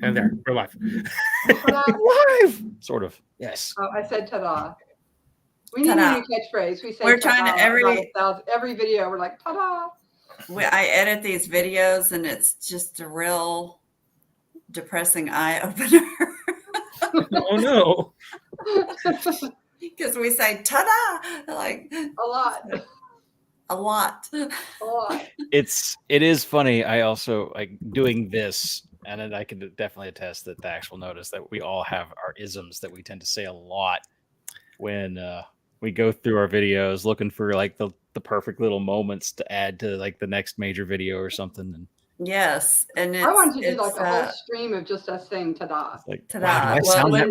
And there, we're live. Live, sort of. Yes. Oh, I said ta-da. We need a new catchphrase. We say we're trying to every video. We're like ta-da. I edit these videos, and it's just a real depressing eye opener. Oh no! Because we say ta-da like a lot. It is funny. I also like doing this, and then I can definitely attest that the actual notice that we all have our isms that we tend to say a lot when we go through our videos looking for like the perfect little moments to add to like the next major video or something. And yes, and I want to do like a whole stream of just us saying ta-da. like, ta-da. Wow, Well,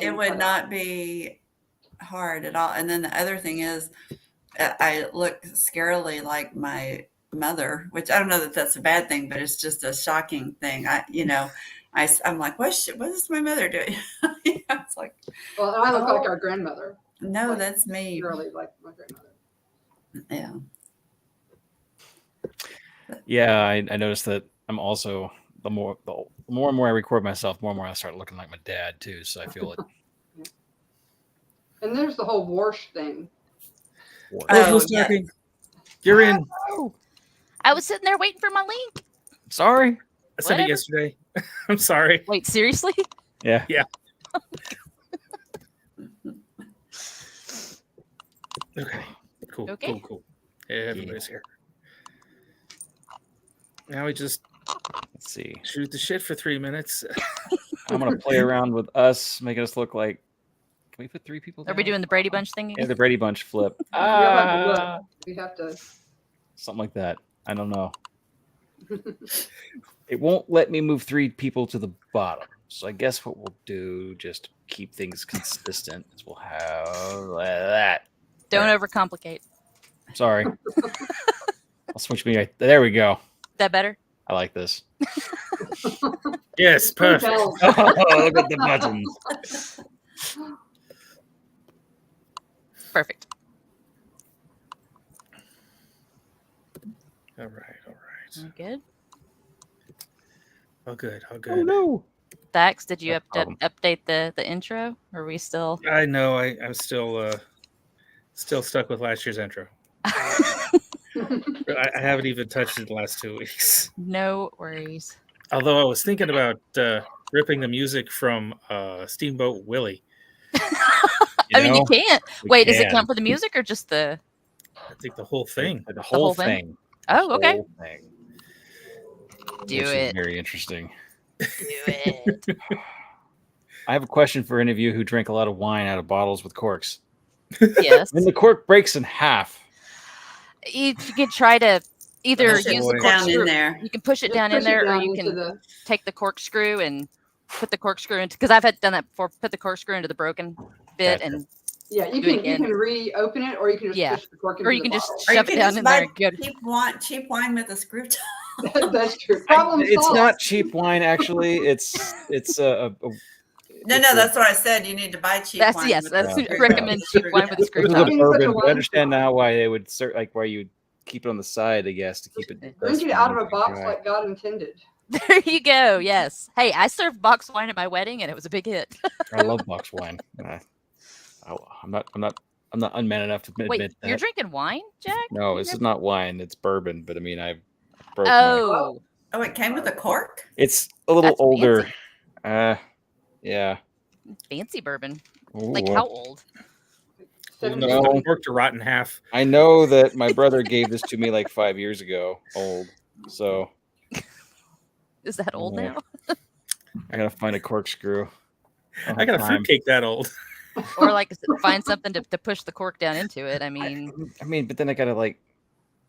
it would not be hard at all. And then the other thing is, I look scarily like my mother, which I don't know that that's a bad thing, but it's just a shocking thing. I'm like, what is my mother doing? It's like, well, I look like our grandmother. No, like, that's me. Really like my grandmother. Yeah. Yeah, I noticed that I'm also the more and more I record myself, more and more I start looking like my dad too. So I feel it. And there's the whole Warsh thing. Who's talking? You're in. I was sitting there waiting for my link. Sorry. I said it yesterday. I'm sorry. Wait, seriously? Yeah. Yeah. Okay. Cool. Okay. Cool. Yeah, everybody's here. Now we just let's see. Shoot the shit for 3 minutes. I'm gonna play around with us, making us look like. Can we put 3 people down? Are we doing the Brady Bunch thing again? Yeah, the Brady Bunch flip. We have to. Something like that. I don't know. It won't let me move 3 people to the bottom. So I guess what we'll do, just to keep things consistent, is we'll have that. Don't overcomplicate. Sorry. I'll switch me right there. We go. That better? I like this. Yes, perfect. Oh, look at the buttons. Perfect. All right. Good. All good. Oh no. Dax, did you update the intro? Or are we still? I know. I'm still stuck with last year's intro. I haven't even touched it the last 2 weeks. No worries. Although I was thinking about ripping the music from Steamboat Willie. You can't. Wait, does it count for the music or just the? I think the whole thing. The whole thing. Oh, okay. Do Which it. Is very interesting. Do it. I have a question for any of you who drink a lot of wine out of bottles with corks. Yes. When the cork breaks in half, you can try to either use the corkscrew. In there. You can push it down in there, or you can take the corkscrew and put the corkscrew into. Because I've done that before. Put the corkscrew into the broken bit and. Yeah, you can reopen it, or you can just push the cork into the bottle. Shove it down in there. Cheap wine with a screw top. That's true. It's not cheap wine, actually. It's a No, that's what I said. You need to buy cheap wine. Yes, recommend cheap wine with a screw top. I understand now why they would why you keep it on the side, I guess, to keep it. Drink it out of a box like God intended. There you go. Yes. Hey, I served box wine at my wedding, and it was a big hit. I love box wine. I'm not unman enough to admit that. You're drinking wine, Jack? No, this is not wine. It's bourbon. But I mean, I've broke Oh, it came with a cork? It's a little older. Yeah. Fancy bourbon. Ooh. Like how old? No, cork to rot in half. I know that my brother gave this to me like 5 years ago. Old. So. Is that old now? I gotta find a corkscrew. I got a fruitcake that old. Or like find something to push the cork down into it. I mean, but then I gotta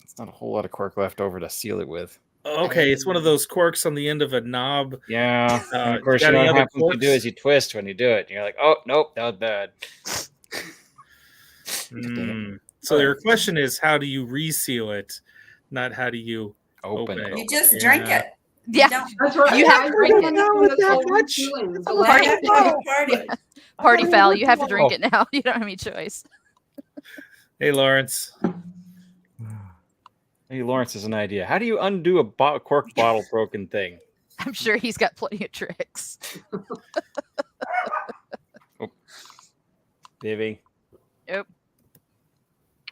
it's not a whole lot of cork left over to seal it with. Okay, it's one of those corks on the end of a knob. Yeah. Of course, what happens to do is you twist when you do it. And you're like, oh nope, that was bad. So your question is, how do you reseal it, not how do you open it? You just drink it. Yeah, that's right. You have to drink it. Party foul. You have to drink it now. You don't have any choice. Hey, Lawrence. Hey, Lawrence has an idea. How do you undo a cork bottle broken thing? I'm sure he's got plenty of tricks. Vivi. Yep.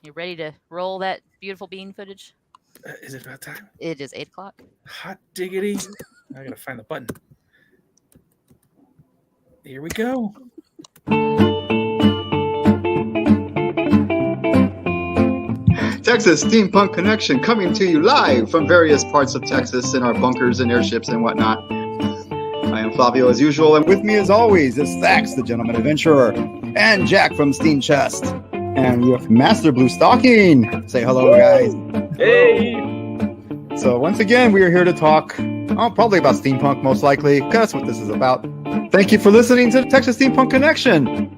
You ready to roll that beautiful bean footage? Is it about time? It is 8 o'clock. Hot diggity. I gotta find the button. Here we go. Texas Steampunk Connection coming to you live from various parts of Texas in our bunkers and airships and whatnot. I am Flavio as usual, and with me as always is Thax, the gentleman adventurer, and Jack from Steam Chest. And we have Master Blue Stocking. Say hello, guys. Hey. So once again, we are here to talk, probably about steampunk, most likely, because that's what this is about. Thank you for listening to the Texas Steampunk Connection.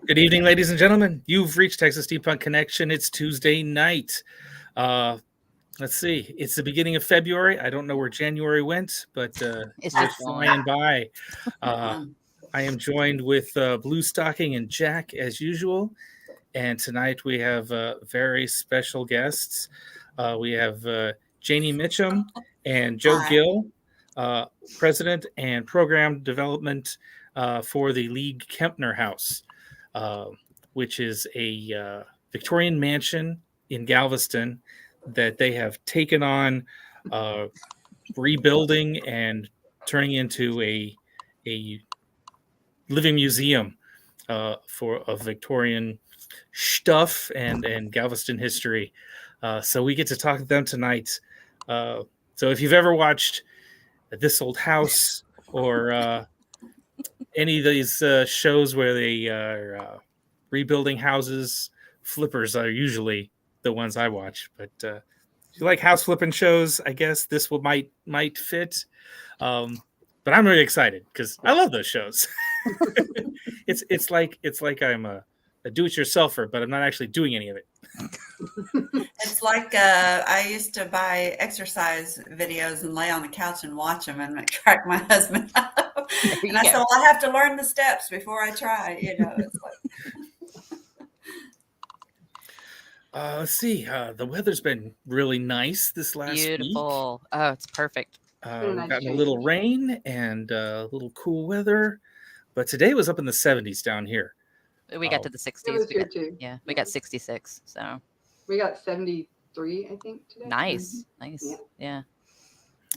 Good evening, ladies and gentlemen. You've reached Texas Steampunk Connection. It's Tuesday night. Let's see. It's the beginning of February. I don't know where January went, but It's we're just flying by. I am joined with Blue Stocking and Jack as usual. And tonight we have very special guests. We have Janie Mitcham and Joe Gill, President and Program Development for the League-Kempner House, which is a Victorian Mansion in Galveston that they have taken on rebuilding and turning into a living museum of Victorian stuff and Galveston history. So we get to talk to them tonight. So if you've ever watched This Old House or any of these shows where they are rebuilding houses, flippers are usually the ones I watch. But if you like house flipping shows, I guess this might fit. But I'm really excited because I love those shows. It's like I'm a do-it-yourselfer, but I'm not actually doing any of it. It's like I used to buy exercise videos and lay on the couch and watch them and crack my husband up. And I said, well, I have to learn the steps before I try. It's like. Let's see. The weather's been really nice this last week. beautiful. Oh, it's perfect. We've gotten a little rain and a little cool weather, but today was up in the 70s down here. We got to the 60s. We got 66. So we got 73, I think, today. Nice. Yeah.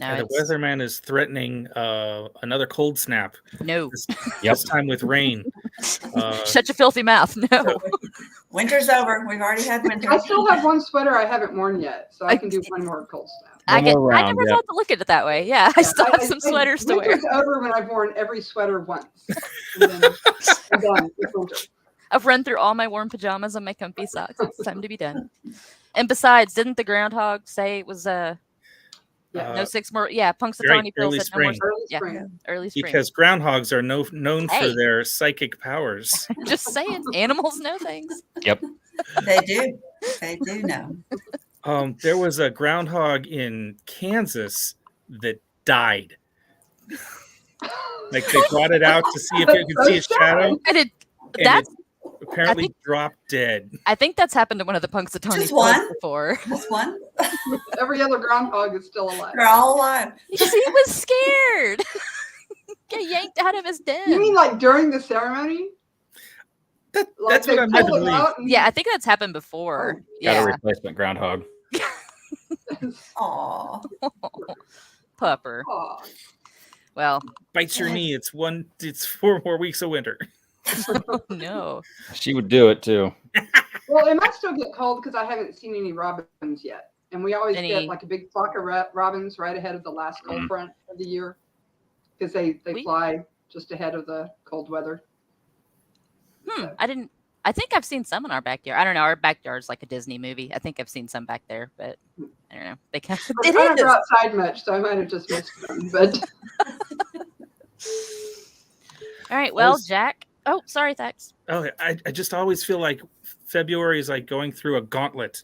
No, the weatherman is threatening another cold snap. No. This time with rain. Shut your filthy mouth. No. Winter's over. We've already had winter. I still have one sweater I haven't worn yet, so I can do one more cold snap. I never thought to look at it that way. Yeah, I still have some sweaters to wear. Winter's over when I've worn every sweater once. And then I'm done with winter. I've run through all my warm pajamas and my comfy socks. It's time to be done. And besides, didn't the groundhog say it was no 6 more? Yeah, Punxsutawney Phil said no more. Early spring. Because groundhogs are known for their psychic powers. Just saying, animals know things. Yep, they do. They do know. There was a groundhog in Kansas that died. Like they brought it out to see if it could see its shadow. Apparently dropped dead. I think that's happened to one of the Punxsutawney Phils before. Just one? Every other groundhog is still alive. They're all alive. Because he was scared. Get yanked out of his den. You mean like during the ceremony? That's what I'm meant to believe. Yeah, I think that's happened before. Got a replacement groundhog. Aw. Pupper. Aww. Well, bites your knee. It's 4 more weeks of winter. Oh, no. She would do it too. Well, it might still get cold because I haven't seen any robins yet. And we always get like a big flock of robins right ahead of the last cold front of the year because they fly just ahead of the cold weather. I think I've seen some in our backyard. I don't know. Our backyard's like a Disney movie. I think I've seen some back there, but I don't know. They kind of, I don't go outside much, so I might have just missed them. But all right. Well, Jack. Oh, sorry, Thax. Oh, I just always feel like February is like going through a gauntlet.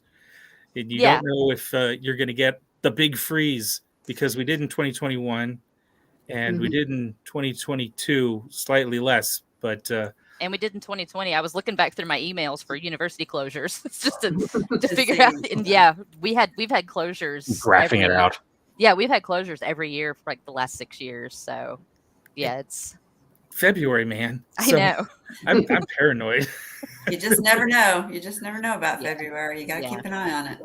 And you don't know if you're going to get the big freeze because we did in 2021 and we did in 2022, slightly less. But And we did in 2020. I was looking back through my emails for university closures. It's just to figure out. And yeah, we've had closures. Graphing it out. Yeah, we've had closures every year for like the last 6 years. So yeah, it's February, man. I know. I'm paranoid. You just never know. You just never know about February. You got to keep an eye on it.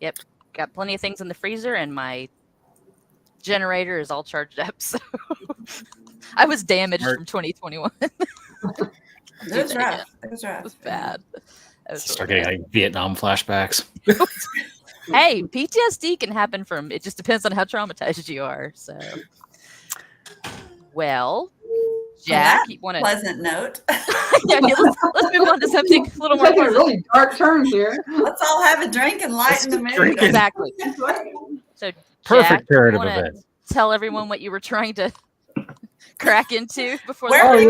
Yep. Got plenty of things in the freezer, and my generator is all charged up. So I was damaged from 2021. It was rough. It was rough. It was bad. Start getting like Vietnam flashbacks. Hey, PTSD can happen from, it just depends on how traumatized you are. So, well, Jack, you want to pleasant note? Yeah, let's move on to something a little more pleasant. A really dark turn here. Let's all have a drink and lighten the mood. Exactly. So, Perfect Jack, of event. Tell everyone what you were trying to crack into before. Where were you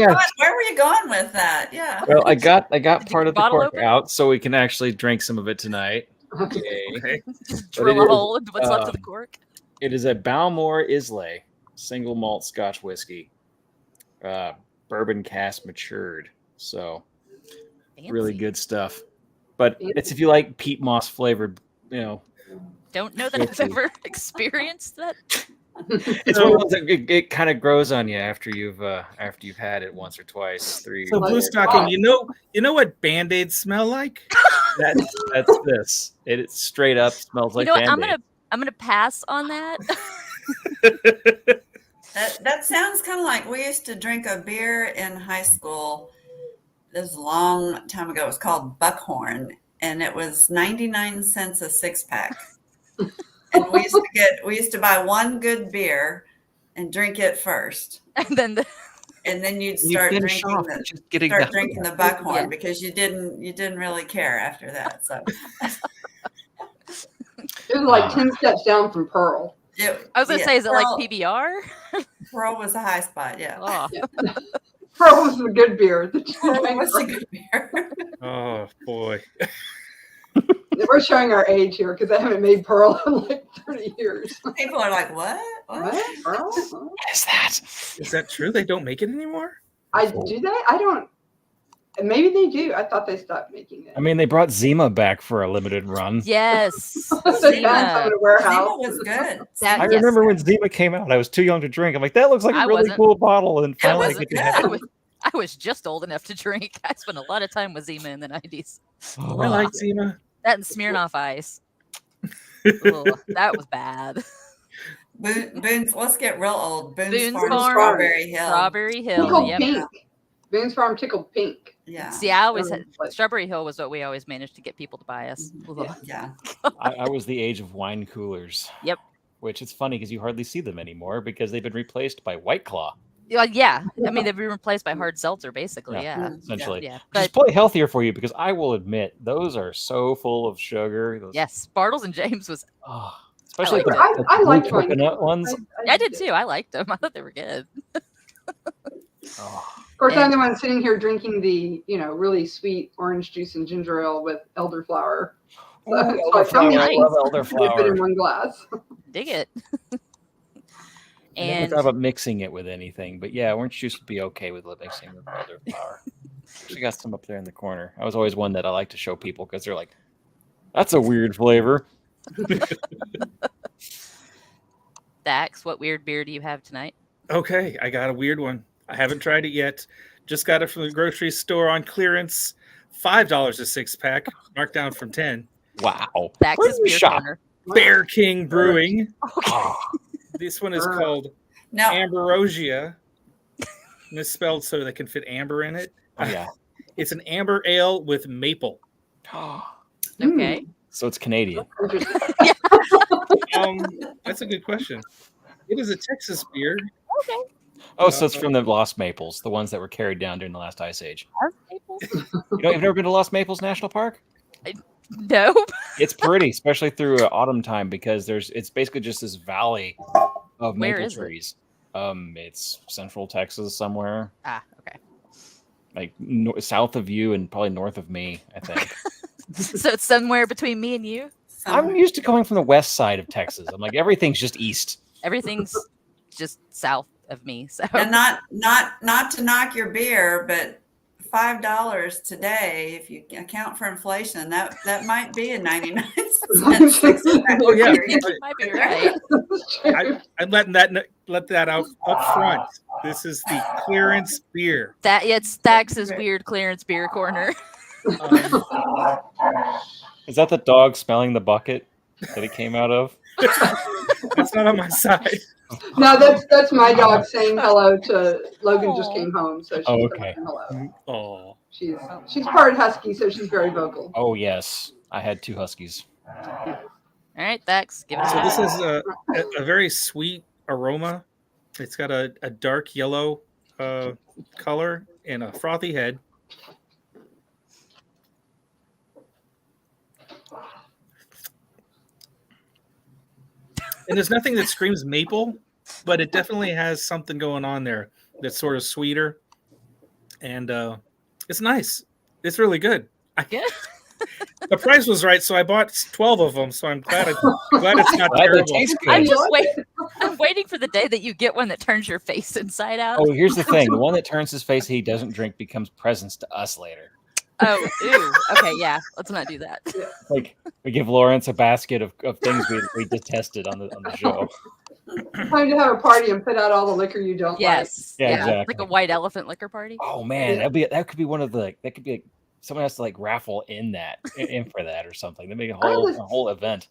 going with that? Yeah. Well, I got part of the cork out, so we can actually drink some of it tonight. Okay. Just drill a hole into what's left of the cork. It is a Balmore Islay single malt Scotch whiskey, bourbon cask matured. So really good stuff. But it's if you like peat moss flavored, Don't know that I've ever experienced that. It's one of those that it kind of grows on you after you've had it once or twice. So Blue Stocking, you know what Band-Aids smell like? That's this. It straight up smells like Band-Aid. I'm gonna pass on that. That sounds kind of like we used to drink a beer in high school. This a long time ago. It was called Buckhorn, and it was 99 cents a 6-pack. And we used to buy one good beer and drink it first, and then you'd start drinking the Buckhorn because you didn't really care after that. So it was like 10 steps down from Pearl. I was gonna say, is it like PBR? Pearl was a high spot, yeah. Oh. Pearl was a good beer. Pearl was a good beer. Oh boy. We're showing our age here because I haven't made Pearl in like 30 years. People are like, what? Pearl? What is that? Is that true? They don't make it anymore? Do they? I don't. Maybe they do. I thought they stopped making it. I mean, they brought Zima back for a limited run. Yes. Zima was good. I remember when Zima came out. I was too young to drink. I'm like, that looks like a really cool bottle. And finally, I was just old enough to drink. I spent a lot of time with Zima in the 90s. Oh, I like Zima. That and Smirnoff Ice. That was bad. Boone's, let's get real old. Boone's Farm, Strawberry Hill. Strawberry Hill. Tickled pink. Boone's Farm tickled pink. Yeah. See, I always had Strawberry Hill was what we always managed to get people to buy us. Yeah. I was the age of wine coolers. Yep. Which it's funny because you hardly see them anymore because they've been replaced by White Claw. Yeah. I mean, they've been replaced by hard seltzer, basically. Yeah. Essentially. Yeah. Just play healthier for you because I will admit those are so full of sugar. Yes. Bartles and James was. Especially I liked coconut ones. I did too. I liked them. I thought they were good. Of course, I'm the one sitting here drinking the, really sweet orange juice and ginger ale with elderflower. So I love elderflower. Dip it in one glass. Dig it. I never thought about mixing it with anything, but yeah, orange juice would be okay with mixing with elderflower. She got some up there in the corner. I was always one that I like to show people because they're like, "That's a weird flavor." Dax, what weird beer do you have tonight? Okay, I got a weird one. I haven't tried it yet. Just got it from the grocery store on clearance. $5 a 6-pack, marked down from 10. Wow. Dax's beer corner. Bear King Brewing. Okay. This one is called Ambrosia. Misspelled so they can fit amber in it. Oh, yeah. It's an amber ale with maple. Okay. So it's Canadian. That's a good question. It is a Texas beer. Okay. Oh, so it's from the Lost Maples, the ones that were carried down during the last ice age. Lost Maples? You've never been to Lost Maples National Park? No. It's pretty, especially through autumn time, because it's basically just this valley of maple trees. It's central Texas somewhere. Okay. Like south of you and probably north of me, I think. So it's somewhere between me and you? I'm used to going from the west side of Texas. I'm like, everything's just east. Everything's just south of me. So and not to knock your beer, but $5 today, if you account for inflation, that might be a 99 cents. Oh yeah, You might be right. I'm letting that out up front. This is the clearance beer. It's Thax's weird clearance beer corner. Is that the dog smelling the bucket that it came out of? That's not on my side. No, that's my dog saying hello to Logan. Just came home, so she's okay. saying hello. Oh, She's part husky, so she's very vocal. Oh yes, I had 2 huskies. All right, Thax, give it a so shot. this is a very sweet aroma. It's got a dark yellow color and a frothy head. And there's nothing that screams maple, but it definitely has something going on there that's sort of sweeter. And it's nice. It's really good. The price was right, so I bought 12 of them. So I'm glad it's not terrible. I'm waiting for the day that you get one that turns your face inside out. Oh, here's the thing. The one that turns his face he doesn't drink becomes presents to us later. Oh, ew. Okay, yeah. Let's not do that. Like we give Lawrence a basket of things we detested on the show. Time to have a party and put out all the liquor you don't like. Yes. Yeah, exactly. Like a white elephant liquor party. Oh man, that could be one of the that could be like someone has to like raffle in for that or something. They make a whole event.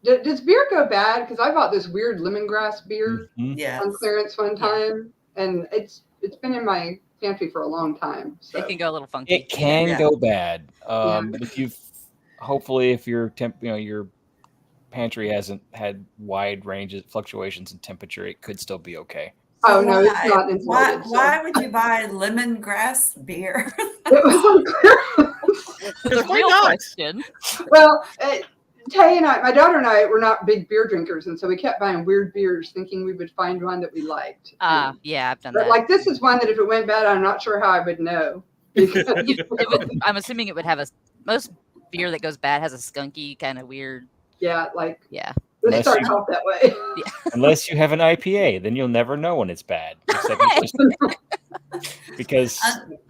Does beer go bad? Because I bought this weird lemongrass beer on clearance one time, and it's been in my pantry for a long time. So. It can go a little funky. It can go bad. But if your your pantry hasn't had wide ranges fluctuations in temperature, it could still be okay. Oh no, it's not insulated. Why would you buy lemongrass beer? It was on clearance. The real question. Well, Tay and my daughter and I were not big beer drinkers, and so we kept buying weird beers, thinking we would find one that we liked. Yeah, I've done that. Like this is one that if it went bad, I'm not sure how I would know. I'm assuming it would have most beer that goes bad has a skunky kind of weird. Yeah. Unless It starts off that way. Unless you have an IPA, then you'll never know when it's bad. Because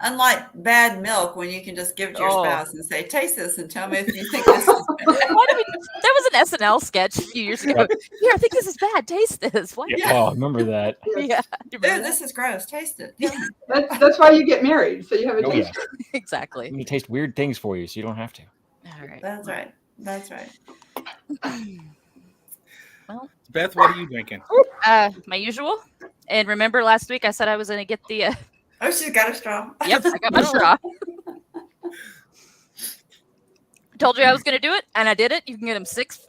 unlike bad milk, when you can just give it to your spouse and say, "Taste this and tell me if you think this is bad." There was an SNL sketch a few years ago. Here, I think this is bad. Taste this. Why? Yeah. Oh, I remember that. Yeah. Dude, this is gross. Taste it. That's why you get married, so you have a taste. Yeah. Exactly. We taste weird things for you, so you don't have to. All right. That's right. Well, Beth, what are you drinking? My usual. And remember last week I said I was going to get the. Oh, she's got a straw. Yep, I got my straw. Told you I was going to do it, and I did it. You can get them six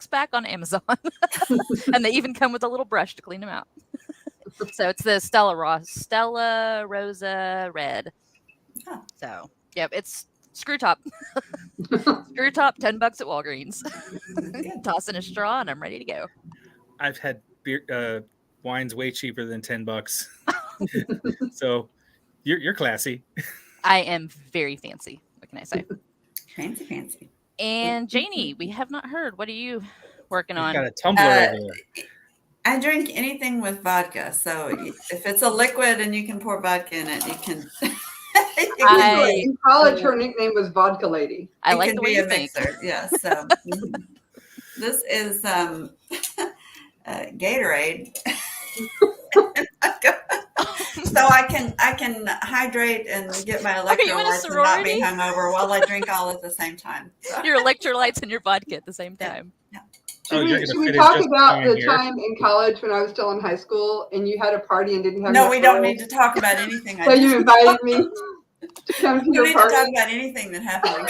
pack on Amazon, and they even come with a little brush to clean them out. So it's the Stella Rosa Red. Huh. So yep, it's screw top. Screw top, $10 at Walgreens. Toss in a straw, and I'm ready to go. I've had beer, wines way cheaper than $10. So you're classy. I am very fancy. What can I say? Fancy. And Janie, we have not heard. What are you working on? Got a tumbler over there. I drink anything with vodka. So if it's a liquid and you can pour vodka in it, you can. In college, her nickname was Vodka Lady. I like the way you think. Yes. So this is Gatorade. So I can hydrate and get my electrolytes and not be hungover while I drink all at the same time. So. Your electrolytes and your vodka at the same time. Yeah. Should we talk about the time in college when I was still in high school and you had a party and didn't have No, we don't need to talk about anything. So you invited me to come to your party? To talk about anything that happened.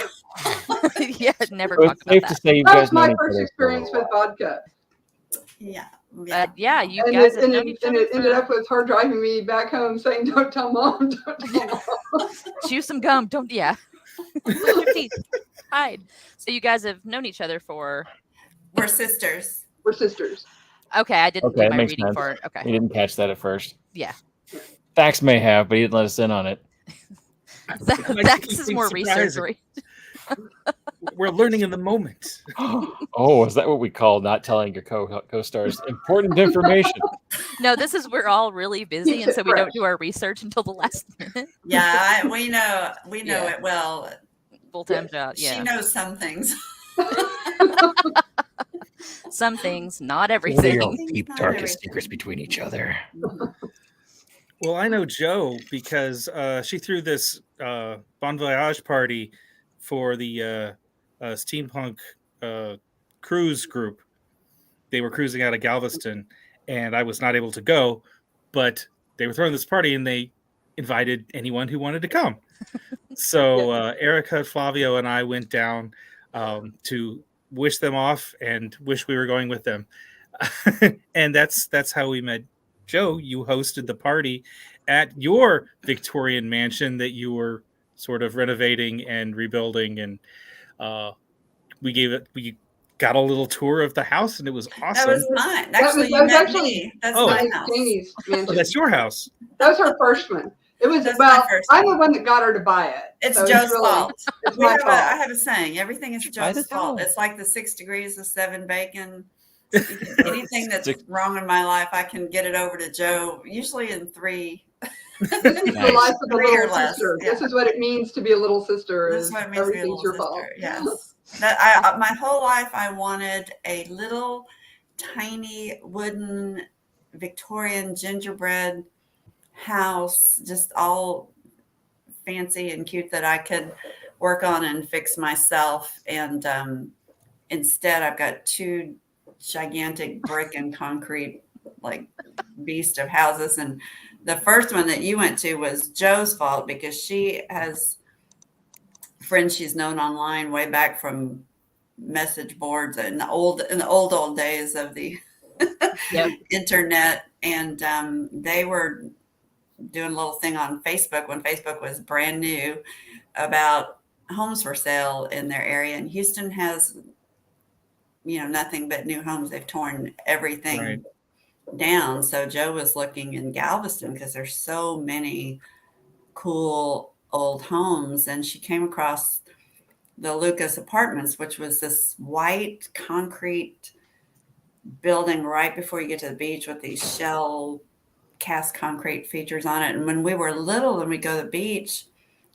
Yeah, never talk about that. That was my first experience with vodka. Yeah. Yeah, you guys have known each other. And it ended up with her driving me back home saying, "Don't tell mom, don't tell mom." Chew some gum. Don't, yeah. Your teeth. Hide. So you guys have known each other for... We're sisters. We're sisters. Okay, I didn't do my reading sense. for it. Okay. You didn't catch that at first. Yeah. Thax may have, but he didn't let us in on it. Thax is more research. We're learning in the moment. Oh, is that what we call not telling your co-stars important information? No, this is we're all really busy, and so we don't do our research until the last minute. Yeah, we know it well. Full-time job. Yeah, she knows some things. Some things, not everything. We all keep darkest secrets between each other. Well, I know Jo because she threw this Bon Voyage party for the steampunk cruise group. They were cruising out of Galveston, and I was not able to go, but they were throwing this party, and they invited anyone who wanted to come. So Erica, Flavio, and I went down to wish them off and wish we were going with them. And that's how we met. Jo, you hosted the party at your Victorian mansion that you were sort of renovating and rebuilding, and we got a little tour of the house, and it was awesome. That was mine. Actually, you met me. That's my house. Janie's mansion. Oh, that's your house. That was her first one. It was I'm the one that got her to buy it. It's so Joe's fault. It's my fault. I have a saying. Everything is Joe's fault. It's like the 6 degrees of 7 bacon. Anything that's wrong in my life, I can get it over to Joe. Usually in 3. This is the life of a little sister. Yeah. This is what it means to be a little sister. This is what it means to be a little sister. Yes. My whole life, I wanted a little tiny wooden Victorian gingerbread house, just all fancy and cute that I could work on and fix myself. And instead, I've got 2 gigantic brick and concrete, like beast of houses. And the first one that you went to was Joe's fault because she has friends she's known online way back from message boards in the old days of the internet. And they were doing a little thing on Facebook when Facebook was brand new about homes for sale in their area. And Houston has, nothing but new homes. They've torn everything down. So Joe was looking in Galveston because there's so many cool old homes. And she came across the Lucas Apartments, which was this white concrete building right before you get to the beach with these shell cast concrete features on it. And when we were little and we go to the beach,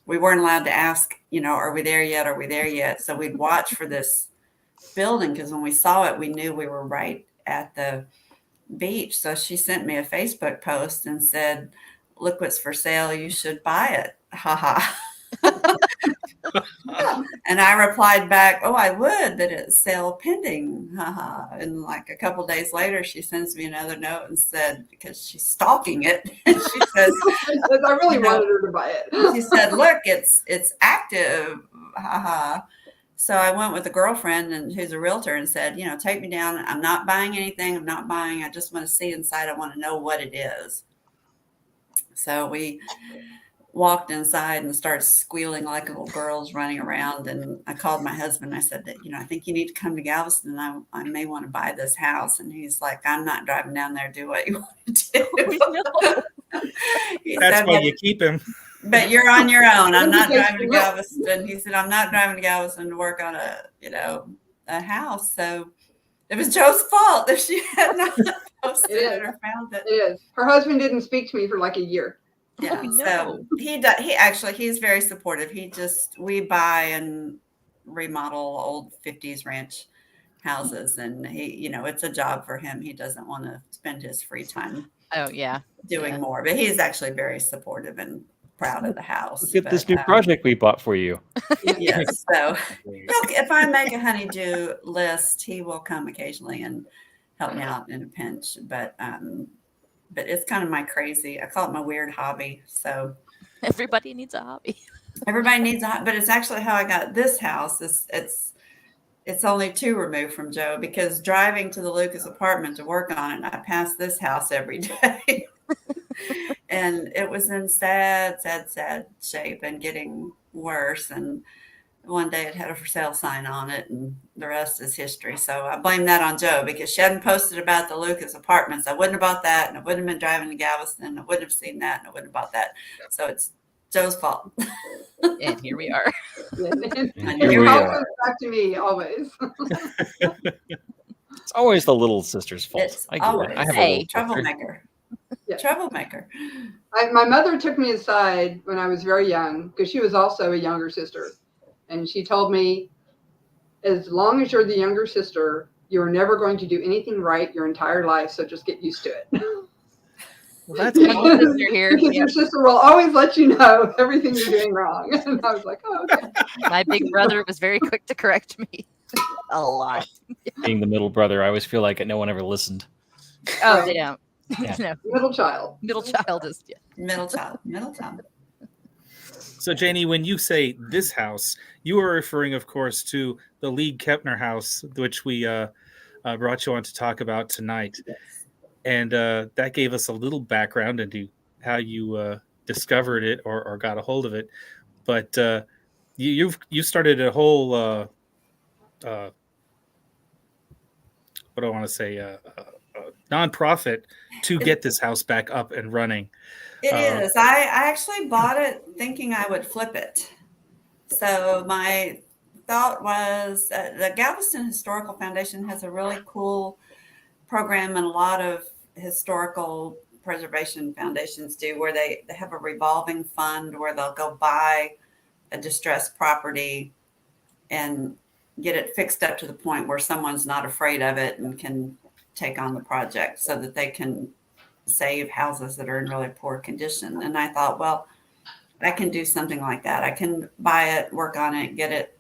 we weren't allowed to ask, are we there yet? Are we there yet? So we'd watch for this building because when we saw it, we knew we were right at the beach. So she sent me a Facebook post and said, look what's for sale. You should buy it. Haha. And I replied back, oh, I would, but it's sale pending. Haha. And like a couple days later, she sends me another note and said, because she's stalking it, and she says, I really wanted her to buy it. She said, look, it's active. Haha. So I went with a girlfriend and who's a realtor and said, take me down. I'm not buying anything. I'm not buying. I just want to see inside. I want to know what it is. So we walked inside and started squealing like little girls running around. And I called my husband. I said that, I think you need to come to Galveston. I may want to buy this house. And he's like, I'm not driving down there. Do what you want to do. That's why you keep him. But you're on your own. I'm not driving to Galveston. He said, I'm not driving to Galveston to work on a house. So it was Joe's fault if she had not posted it or found it. It is. Her husband didn't speak to me for like a year. Yeah. So he's very supportive. We buy and remodel old 50s ranch houses, and he, it's a job for him. He doesn't want to spend his free time doing more, but he's actually very supportive and proud of the house. Look at this new project we bought for you. Yes. So if I make a honey-do list, he will come occasionally and help me out in a pinch. But it's kind of my crazy, I call it my weird hobby. So everybody needs a hobby. Everybody needs a hobby, but it's actually how I got this house. It's only 2 removed from Joe, because driving to the Lucas apartment to work on it, I pass this house every day. And it was in sad shape and getting worse. And one day it had a for sale sign on it, and the rest is history. So I blame that on Joe, because she hadn't posted about the Lucas Apartments. I wouldn't have bought that, and I wouldn't have been driving to Galveston. I wouldn't have seen that, and I wouldn't have bought that. So it's Joe's fault. And here we are. And your house comes back to me always. It's always the little sister's fault. It's always. I have a troublemaker. Yes. Troublemaker. My mother took me aside when I was very young because she was also a younger sister. And she told me, as long as you're the younger sister, you're never going to do anything right your entire life. So just get used to it. Well, that's because here. Your sister will always let you know everything you're doing wrong. And I was like, oh, okay. My big brother was very quick to correct me. A lot. Being the middle brother, I always feel like no one ever listened. Oh, they don't. Yeah. No. Middle child. Middle child is Middle child. So, Janie, when you say this house, you are referring, of course, to the League-Kempner House, which we brought you on to talk about tonight. Yes. And that gave us a little background into how you discovered it or got a hold of it. But you started a whole what do I want to say nonprofit to get this house back up and running. It is. I actually bought it thinking I would flip it. So my thought was the Galveston Historical Foundation has a really cool program, and a lot of historical preservation foundations do, where they have a revolving fund where they'll go buy a distressed property and get it fixed up to the point where someone's not afraid of it and can take on the project so that they can save houses that are in really poor condition. And I thought, well, I can do something like that. I can buy it, work on it, get it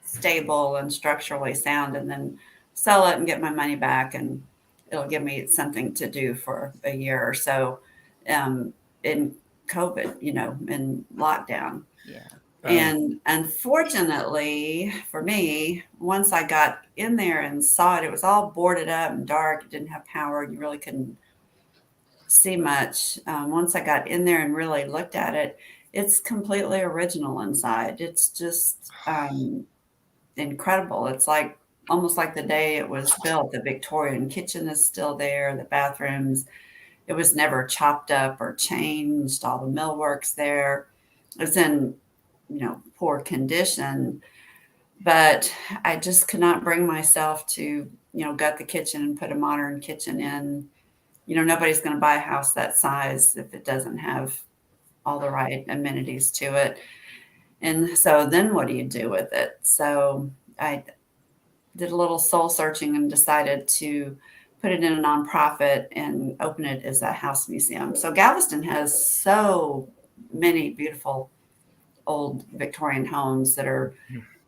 stable and structurally sound, and then sell it and get my money back, and it'll give me something to do for a year or so in COVID, in lockdown. Yeah. And unfortunately for me, once I got in there and saw it, it was all boarded up and dark. It didn't have power. You really couldn't see much. Once I got in there and really looked at it, it's completely original inside. It's just incredible. It's like almost like the day it was built. The Victorian kitchen is still there, the bathrooms. It was never chopped up or changed. All the millwork's there. It's in, poor condition, but I just could not bring myself to, gut the kitchen and put a modern kitchen in. Nobody's going to buy a house that size if it doesn't have all the right amenities to it. And so then what do you do with it? So I did a little soul searching and decided to put it in a nonprofit and open it as a house museum. So Galveston has so many beautiful old Victorian homes that are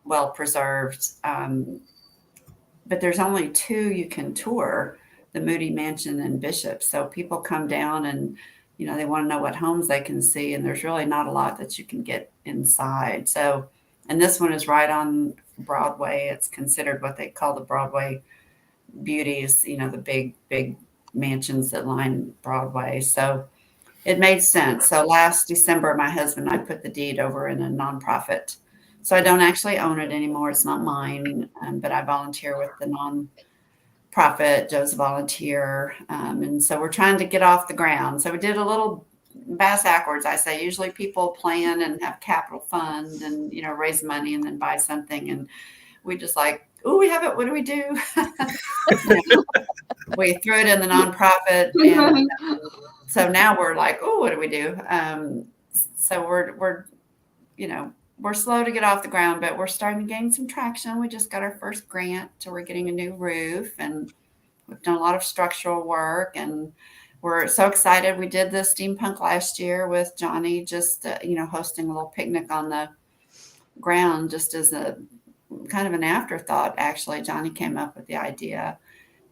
well preserved. But there's only 2 you can tour, the Moody Mansion and Bishop. So people come down and, they want to know what homes they can see. And there's really not a lot that you can get inside. So, and this one is right on Broadway. It's considered what they call the Broadway beauties, the big, big mansions that line Broadway. So it made sense. So last December, my husband and I put the deed over in a nonprofit. So I don't actually own it anymore. It's not mine, but I volunteer with the nonprofit. Joe's a volunteer. And so we're trying to get off the ground. So we did a little bass backwards. I say usually people plan and have capital fund and, raise money and then buy something. And we just like, oh, we have it. What do we do? We threw it in the nonprofit. And so now we're like, oh, what do we do? So we're slow to get off the ground, but we're starting to gain some traction. We just got our first grant, so we're getting a new roof, and we've done a lot of structural work, and we're so excited. We did the steampunk last year with Janie, just hosting a little picnic on the ground, just as a kind of an afterthought. Actually, Janie came up with the idea.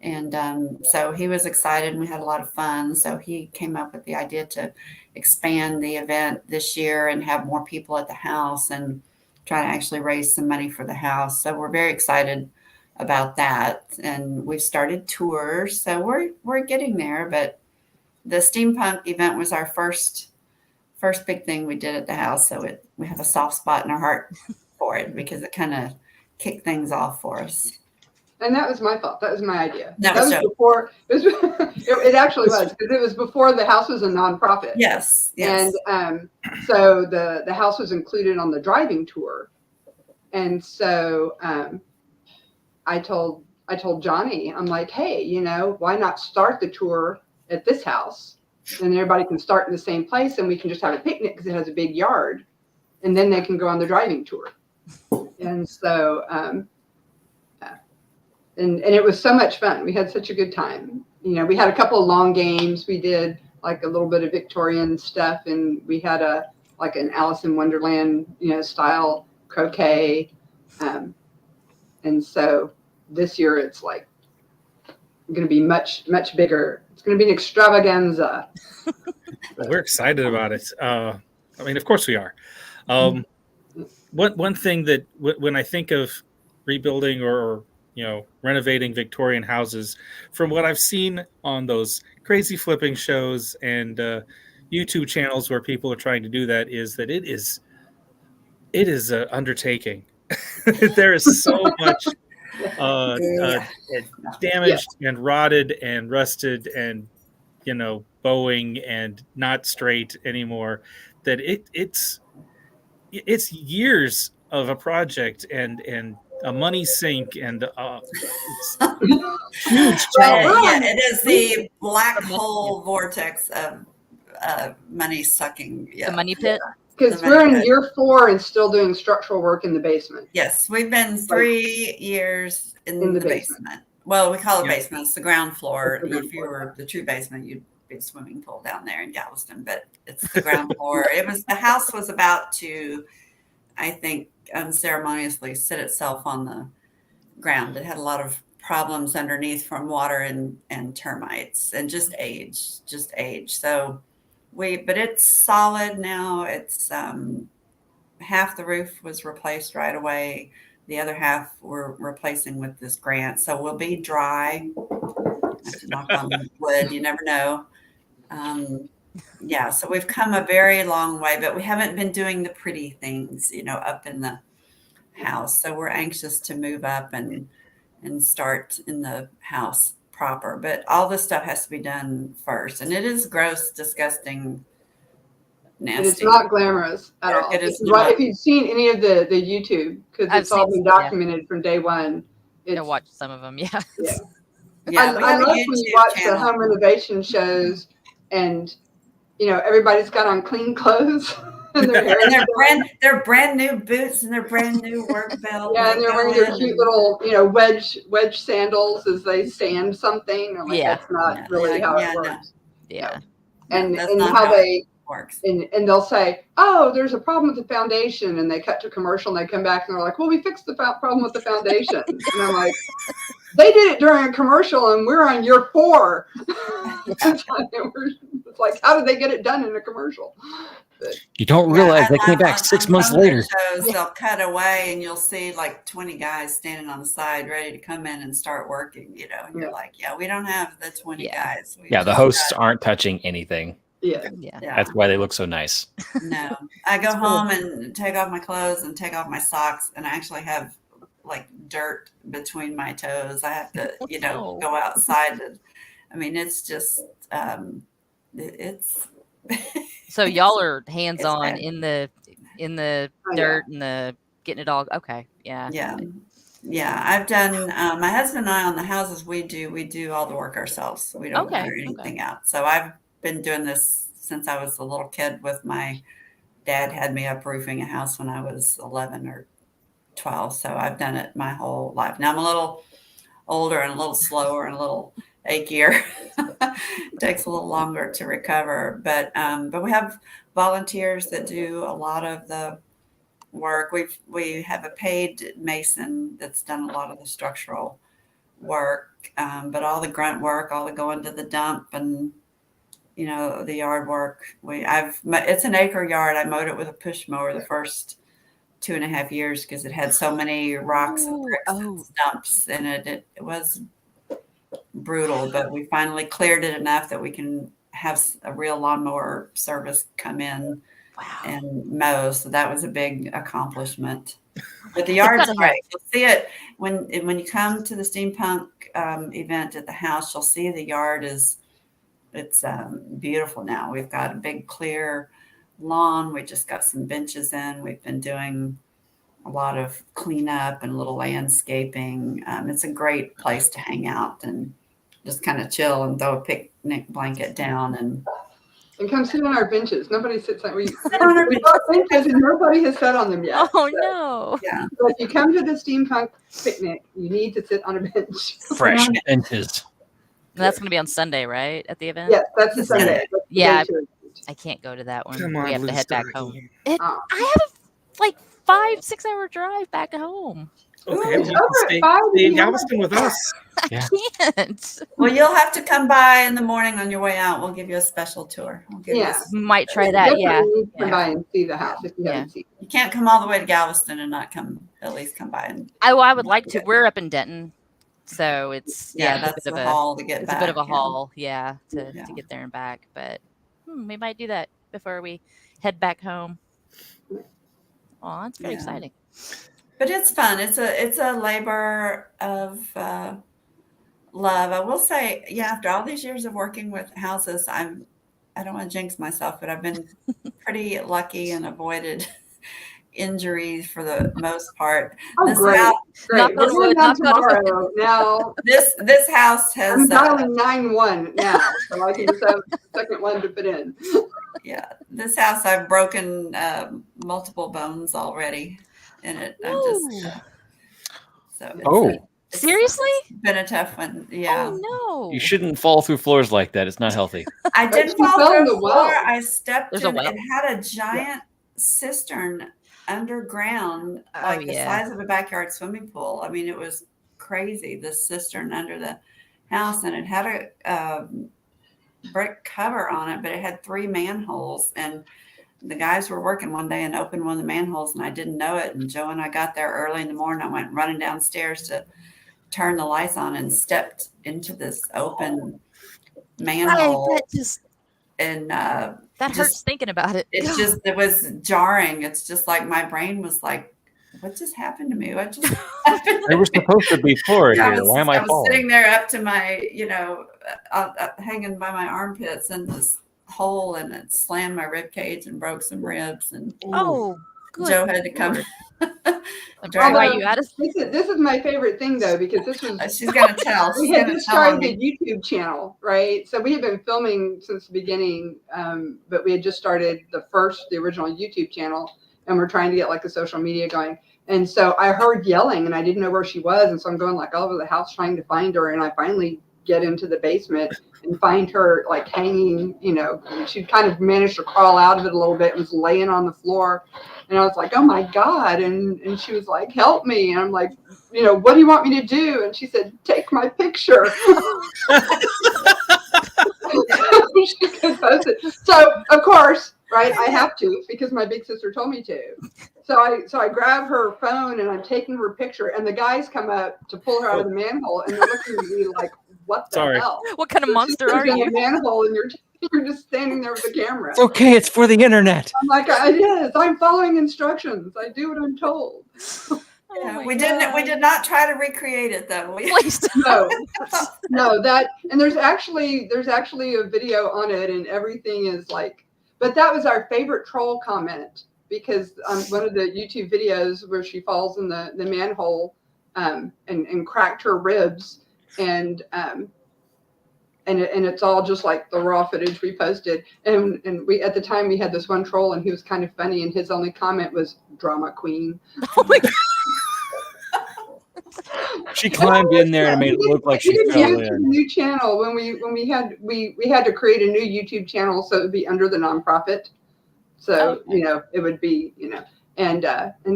And so he was excited, and we had a lot of fun. So he came up with the idea to expand the event this year and have more people at the house and try to actually raise some money for the house. So we're very excited about that. And we've started tours. So we're getting there. But the steampunk event was our first big thing we did at the house. So we have a soft spot in our heart for it because it kind of kicked things off for us. And that was my fault. That was my idea. That was before. It actually was, because it was before the house was a nonprofit. Yes. And so the house was included on the driving tour. And so I told Janie, I'm like, hey, why not start the tour at this house and everybody can start in the same place, and we can just have a picnic because it has a big yard, and then they can go on the driving tour. And so, and it was so much fun. We had such a good time. You know, we had a couple of long games. We did like a little bit of Victorian stuff, and we had like an Alice in Wonderland, style croquet. And so this year it's like going to be much, much bigger. It's going to be an extravaganza. Well, we're excited about it. I mean, of course we are. One thing that when I think of rebuilding or renovating Victorian houses, from what I've seen on those crazy flipping shows and YouTube channels where people are trying to do that, is that it is an undertaking. There is so much damaged and rotted and rusted and bowing and not straight anymore, that it's years of a project and a money sink and it's huge challenge. Yeah, it is the black hole vortex of money sucking. Yeah. The money pit. Because we're in year 4 and still doing structural work in the basement. Yes, we've been 3 years in the basement. Well, we call it basement. It's the ground floor. If you were the true basement, you'd be a swimming pool down there in Galveston, but it's the ground floor. The house was about to, I think, unceremoniously sit itself on the ground. It had a lot of problems underneath from water and termites and just age. So but it's solid now. It's half the roof was replaced right away. The other half we're replacing with this grant. So we'll be dry. I have to knock on wood. You never know. So we've come a very long way, but we haven't been doing the pretty things, up in the house. So we're anxious to move up and start in the house proper, but all this stuff has to be done first, and it is gross, disgusting, nasty. It's not glamorous at all. It is right. If you've seen any of the YouTube, because it's all been documented from day one. I watched some of them. Yeah. I love when you watch the home renovation shows, and everybody's got on clean clothes. And they're brand new boots and they're brand new work belts. Yeah, and they're wearing their cute little, wedge sandals as they sand something. I'm like, that's not really how it works. Yeah. And how they works. And they'll say, oh, there's a problem with the foundation, and they cut to commercial and they come back and they're like, well, we fixed the problem with the foundation. And I'm like, they did it during a commercial and we're on year 4. It's like, how did they get it done in a commercial? You don't realize they came back 6 months later. Shows, they'll cut away and you'll see like 20 guys standing on the side ready to come in and start working, and you're like, we don't have the 20 guys. The hosts aren't touching anything. Yeah. That's why they look so nice. No, I go home and take off my clothes and take off my socks, and I actually have like dirt between my toes. I have to, go outside. It's just, it's. So y'all are hands-on in the dirt and the getting it all. Okay. Yeah. I've done, my husband and I on the houses we do all the work ourselves. We don't hire anything out. So I've been doing this since I was a little kid. With my dad had me uproofing a house when I was 11 or 12. So I've done it my whole life. Now I'm a little older and a little slower and a little achier. It takes a little longer to recover, but we have volunteers that do a lot of the work. We have a paid mason that's done a lot of the structural work, but all the grunt work, all the going to the dump and the yard work. It's an acre yard. I mowed it with a push mower the first 2.5 years because it had so many rocks and bricks and stumps in it. It was brutal, but we finally cleared it enough that we can have a real lawnmower service come in and mow. So that was a big accomplishment. But the yard's great. You'll see it when you come to the steampunk event at the house. You'll see the yard it's beautiful now. We've got a big clear lawn. We just got some benches in. We've been doing a lot of cleanup and little landscaping. It's a great place to hang out and just kind of chill and throw a picnic blanket down and And come sit on our benches. Nobody sits on. We bought benches and nobody has sat on them yet. Oh no! Yeah. So if you come to the steampunk picnic, you need to sit on a bench. Fresh benches. That's going to be on Sunday, right? At the event. Yes, that's the Sunday. Yeah, I can't go to that one. Come on, we have to head back Lucy. home. I have like 5-6 hour drive back home. Okay, Ooh, well, stay in Galveston with us. Yeah. I can't. Well, you'll have to come by in the morning on your way out. We'll give you a special tour. We'll give you Might try that. Yeah. You come by and see the house if you haven't seen it. You can't come all the way to Galveston and not come. At least come by and. I would like to. We're up in Denton, so it's that's a haul to get it's back. a bit of a haul, to get there and back. But we might do that before we head back home. Oh, that's very exciting. But it's fun. It's a labor of love. I will say, after all these years of working with houses, I don't want to jinx myself, but I've been pretty lucky and avoided injuries for the most part. Oh, This great. house, Great. We're going down tomorrow. Now, this house has. I'm dialing 911 now, so I can just have the second one to put in. Yeah, this house I've broken multiple bones already in it. I'm just seriously? It's been a tough one. Yeah. Oh no! You shouldn't fall through floors like that. It's not healthy. I didn't fall through the floor. I stepped There's in. a well. It had a giant cistern underground, like the size of a backyard swimming pool. I mean, it was crazy. The cistern under the house, and it had a brick cover on it, but it had 3 manholes. And the guys were working one day and opened one of the manholes, and I didn't know it. And Joe and I got there early in the morning. I went running downstairs to turn the lights on and stepped into this open manhole. That hurts thinking about it. It was jarring. It's just like my brain was like, what just happened to me? What just happened? There was supposed to be floor here. Why am I falling? I was sitting there up to my, hanging by my armpits in this hole, and it slammed my rib cage and broke some ribs. And good. Joe had to come. Why you at us? This is my favorite thing though, because this was. She's gonna tell. We had just started the YouTube channel, right? So we had been filming since the beginning, but we had just started the original YouTube channel, and we're trying to get like a social media going. And so I heard yelling, and I didn't know where she was, and so I'm going like all over the house trying to find her, and I finally get into the basement and find her like hanging. She'd kind of managed to crawl out of it a little bit, and was laying on the floor. And I was like, oh my God. And she was like, help me. And I'm like, what do you want me to do? And she said, take my picture. She could post it. So of course, right, I have to, because my big sister told me to. So I grab her phone and I'm taking her picture, and the guys come up to pull her out of the manhole, and they're looking at me like, what the hell? What kind of monster are you? In the manhole, and you're just standing there with the camera. It's okay. It's for the internet. I'm like, it is. I'm following instructions. I do what I'm told. We did not try to recreate it though. No, that, and there's actually a video on it, and everything is like, but that was our favorite troll comment, because one of the YouTube videos where she falls in the manhole and cracked her ribs, and it's all just like the raw footage we posted. And we, at the time, we had this one troll, and he was kind of funny, and his only comment was drama queen. Oh my God. She climbed in there and made it look like she fell in. A new channel when we had to create a new YouTube channel, so it would be under the nonprofit. So it would be and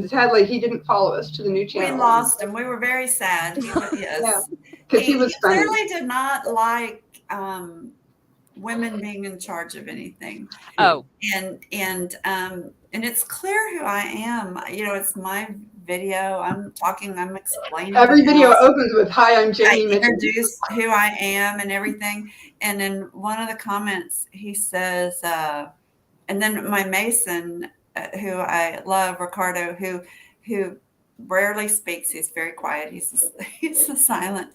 sadly he didn't follow us to the new channel. We lost him. We were very sad. Because he was funny. Clearly did not like women being in charge of anything. Oh, and it's clear who I am. It's my video. I'm explaining. Every video opens with, "Hi, I'm Janie." I introduce who I am and everything. And in one of the comments, he says, and then my Mason, who I love, Ricardo, who rarely speaks. He's very quiet. He's a silent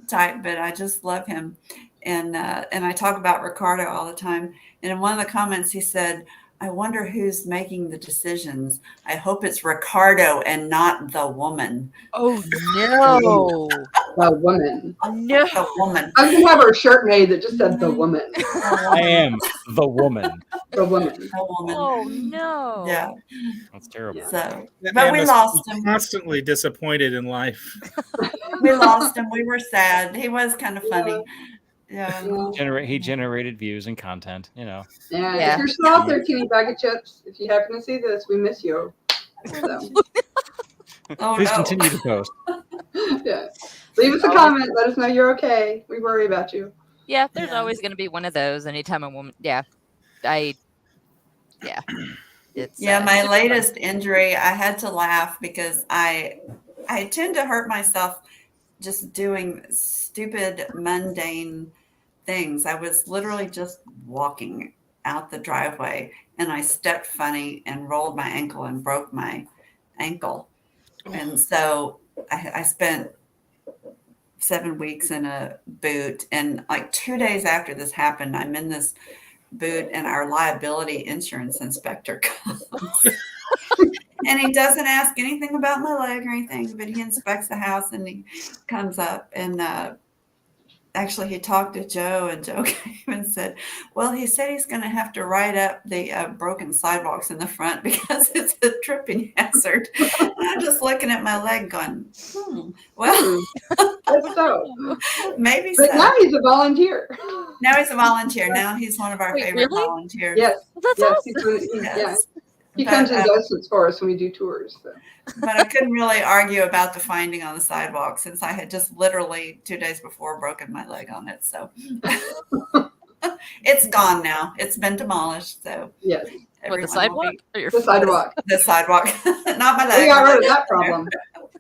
type, but I just love him. And I talk about Ricardo all the time. And in one of the comments, he said, I wonder who's making the decisions. I hope it's Ricardo and not the woman. Oh no. The woman. No. The woman. I'm gonna have her shirt made that just said the woman. I am the woman. The woman. The woman. Oh no. Yeah. That's terrible. Yeah. So, That but man we must lost be him. Constantly disappointed in life. We lost him. We were sad. He was kind of funny. Yeah. He generated views and content, you know. Yeah. If you're still out there, teeny bag of chips, if you happen to see this, we miss you. So. Please continue to post. Yeah. Leave us a comment. Let us know you're okay. We worry about you. Yeah, there's always going to be one of those anytime a woman. Yeah. It's my latest injury, I had to laugh because I tend to hurt myself just doing stupid, mundane things. I was literally just walking out the driveway and I stepped funny and rolled my ankle and broke my ankle. And so I spent 7 weeks in a boot. And like 2 days after this happened, I'm in this boot and our liability insurance inspector comes. And he doesn't ask anything about my leg or anything, but he inspects the house and he comes up and actually he talked to Joe and Joe came and said, well, he said he's going to have to write up the broken sidewalks in the front because it's a tripping hazard. And I'm just looking at my leg going, well, so. Maybe but so. Now he's a volunteer. Now he's a volunteer. Now he's one of our favorite volunteers. Yes. That's awesome. Yes. He comes and does this for us when we do tours. So. But I couldn't really argue about the finding on the sidewalk since I had just literally 2 days before broken my leg on it. So it's gone now. It's been demolished. So yes. The sidewalk? The sidewalk. The sidewalk. Not my leg. We got rid of that problem.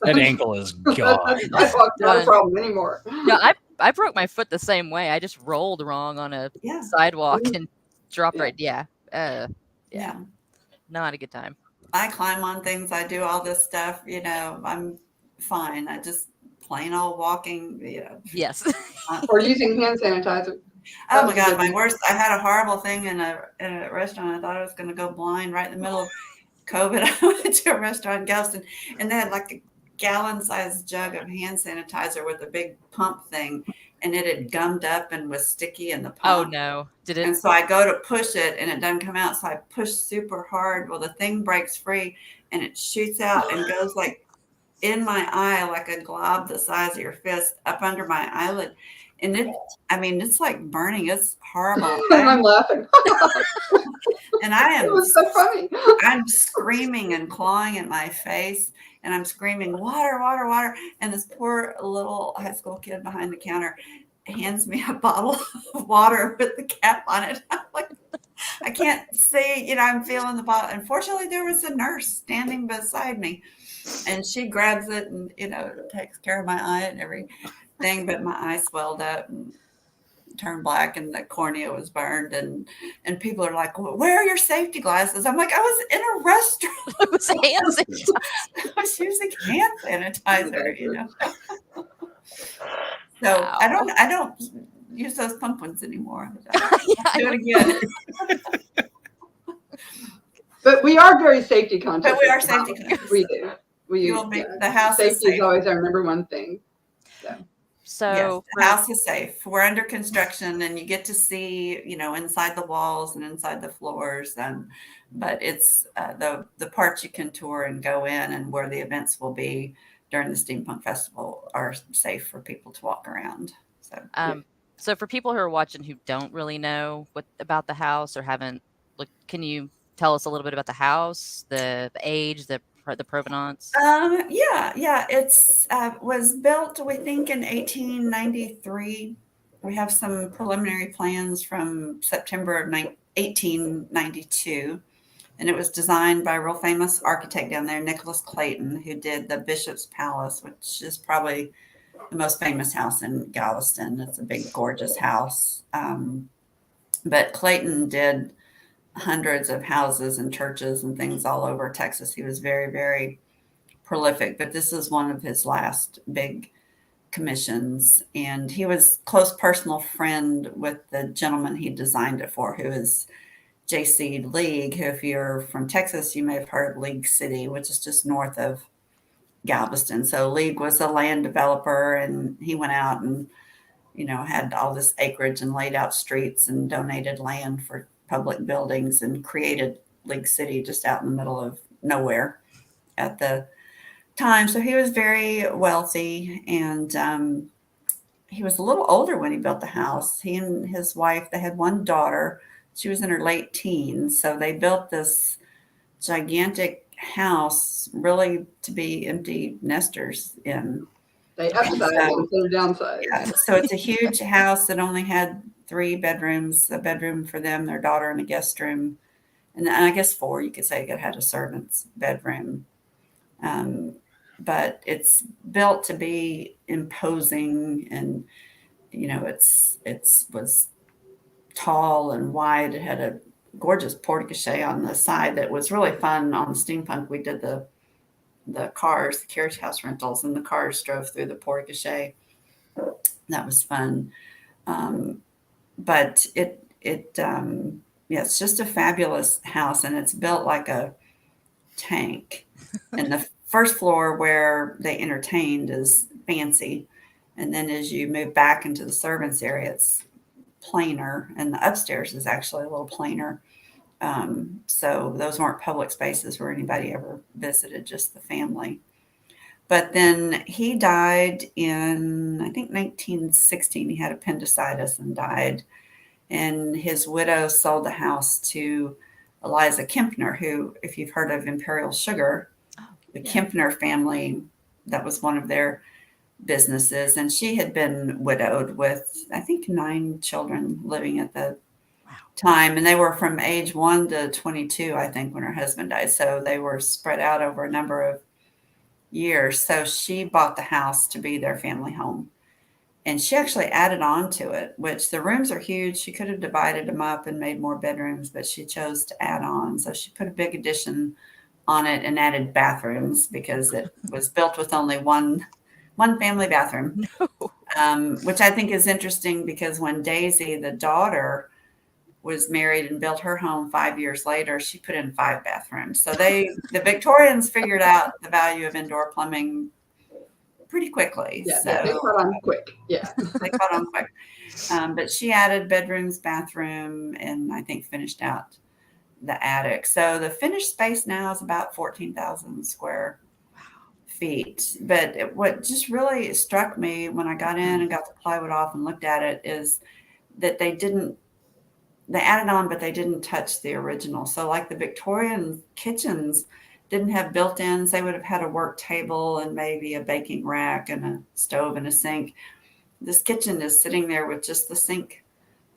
That ankle is gone. Sidewalk's not a problem anymore. No, I broke my foot the same way. I just rolled wrong on a sidewalk and dropped right. Yeah. Yeah. Not a good time. I climb on things. I do all this stuff. You know, I'm fine. I just plain old walking. Yes. Or using hand sanitizer. Oh my God, my worst. I had a horrible thing in a restaurant. I thought I was going to go blind right in the middle of COVID. I went to a restaurant in Galveston and they had like a gallon-sized jug of hand sanitizer with a big pump thing. And it had gummed up and was sticky in the pump. Oh no. Did it? And so I go to push it and it doesn't come out. So I push super hard. Well, the thing breaks free and it shoots out and goes like in my eye, like a glob the size of your fist up under my eyelid. And it's like burning. It's horrible. I'm laughing. And I am. It was so funny. I'm screaming and clawing at my face. And I'm screaming, water, water, water. And this poor little high school kid behind the counter hands me a bottle of water with the cap on it. I'm like, I can't see, I'm feeling the bottle. Unfortunately, there was a nurse standing beside me. And she grabs it and, takes care of my eye and everything. But my eye swelled up and turned black and the cornea was burned. And people are like, well, where are your safety glasses? I'm like, I was in a restaurant. It was hand sanitizer. I was using hand sanitizer, So wow. I don't use those pump ones anymore. Do it again. But we are very safety conscious. But we are safety conscious. We do. The house safety is always our number one thing. So yes, the house is safe. We're under construction and you get to see, inside the walls and inside the floors. But it's the parts you can tour and go in and where the events will be during the Steampunk Festival are safe for people to walk around. So for people who are watching who don't really know about the house or haven't looked, can you tell us a little bit about the house, the age, the provenance? It's was built, we think, in 1893. We have some preliminary plans from September of 1892, and it was designed by a real famous architect down there, Nicholas Clayton, who did the Bishop's Palace, which is probably the most famous house in Galveston. It's a big, gorgeous house. But Clayton did hundreds of houses and churches and things all over Texas. He was very, very prolific, but this is one of his last big commissions. And he was close personal friend with the gentleman he designed it for, who is J.C. League, who, if you're from Texas, you may have heard of League City, which is just north of Galveston. So League was a land developer, and he went out and, had all this acreage and laid out streets and donated land for public buildings and created League City just out in the middle of nowhere at the time. So he was very wealthy, and he was a little older when he built the house. He and his wife, they had one daughter. She was in her late teens. So they built this gigantic house really to be empty nesters in. They upsized instead of downsized. Yeah, so it's a huge house that only had 3 bedrooms, a bedroom for them, their daughter, and a guest room. And I guess 4, you could say it had a servant's bedroom. But it's built to be imposing, and, it was tall and wide. It had a gorgeous portico on the side that was really fun. On the steampunk, we did the cars, the carriage house rentals, and the cars drove through the portico. That was fun. But it's just a fabulous house, and it's built like a tank. And the first floor where they entertained is fancy. And then as you move back into the servants area, it's plainer, and the upstairs is actually a little plainer. So those weren't public spaces where anybody ever visited, just the family. But then he died in, I think, 1916. He had appendicitis and died. And his widow sold the house to Eliza Kempner, who, if you've heard of Imperial Sugar, the Kempner family, that was one of their businesses. And she had been widowed with, I think, 9 children living at the time. And they were from age 1 to 22, I think, when her husband died. So they were spread out over a number of years. So she bought the house to be their family home. And she actually added on to it, which the rooms are huge. She could have divided them up and made more bedrooms, but she chose to add on. So she put a big addition on it and added bathrooms because it was built with only one family bathroom, which I think is interesting because when Daisy, the daughter, was married and built her home 5 years later, she put in 5 bathrooms. So the Victorians figured out the value of indoor plumbing pretty quickly. Yeah, so, they caught on quick. Yeah, they caught on quick. But she added bedrooms, bathroom, and I think finished out the attic. So the finished space now is about 14,000 square feet. But what just really struck me when I got in and got the plywood off and looked at it is that they added on, but they didn't touch the original. So like the Victorian kitchens didn't have built-ins. They would have had a work table and maybe a baking rack and a stove and a sink. This kitchen is sitting there with just the sink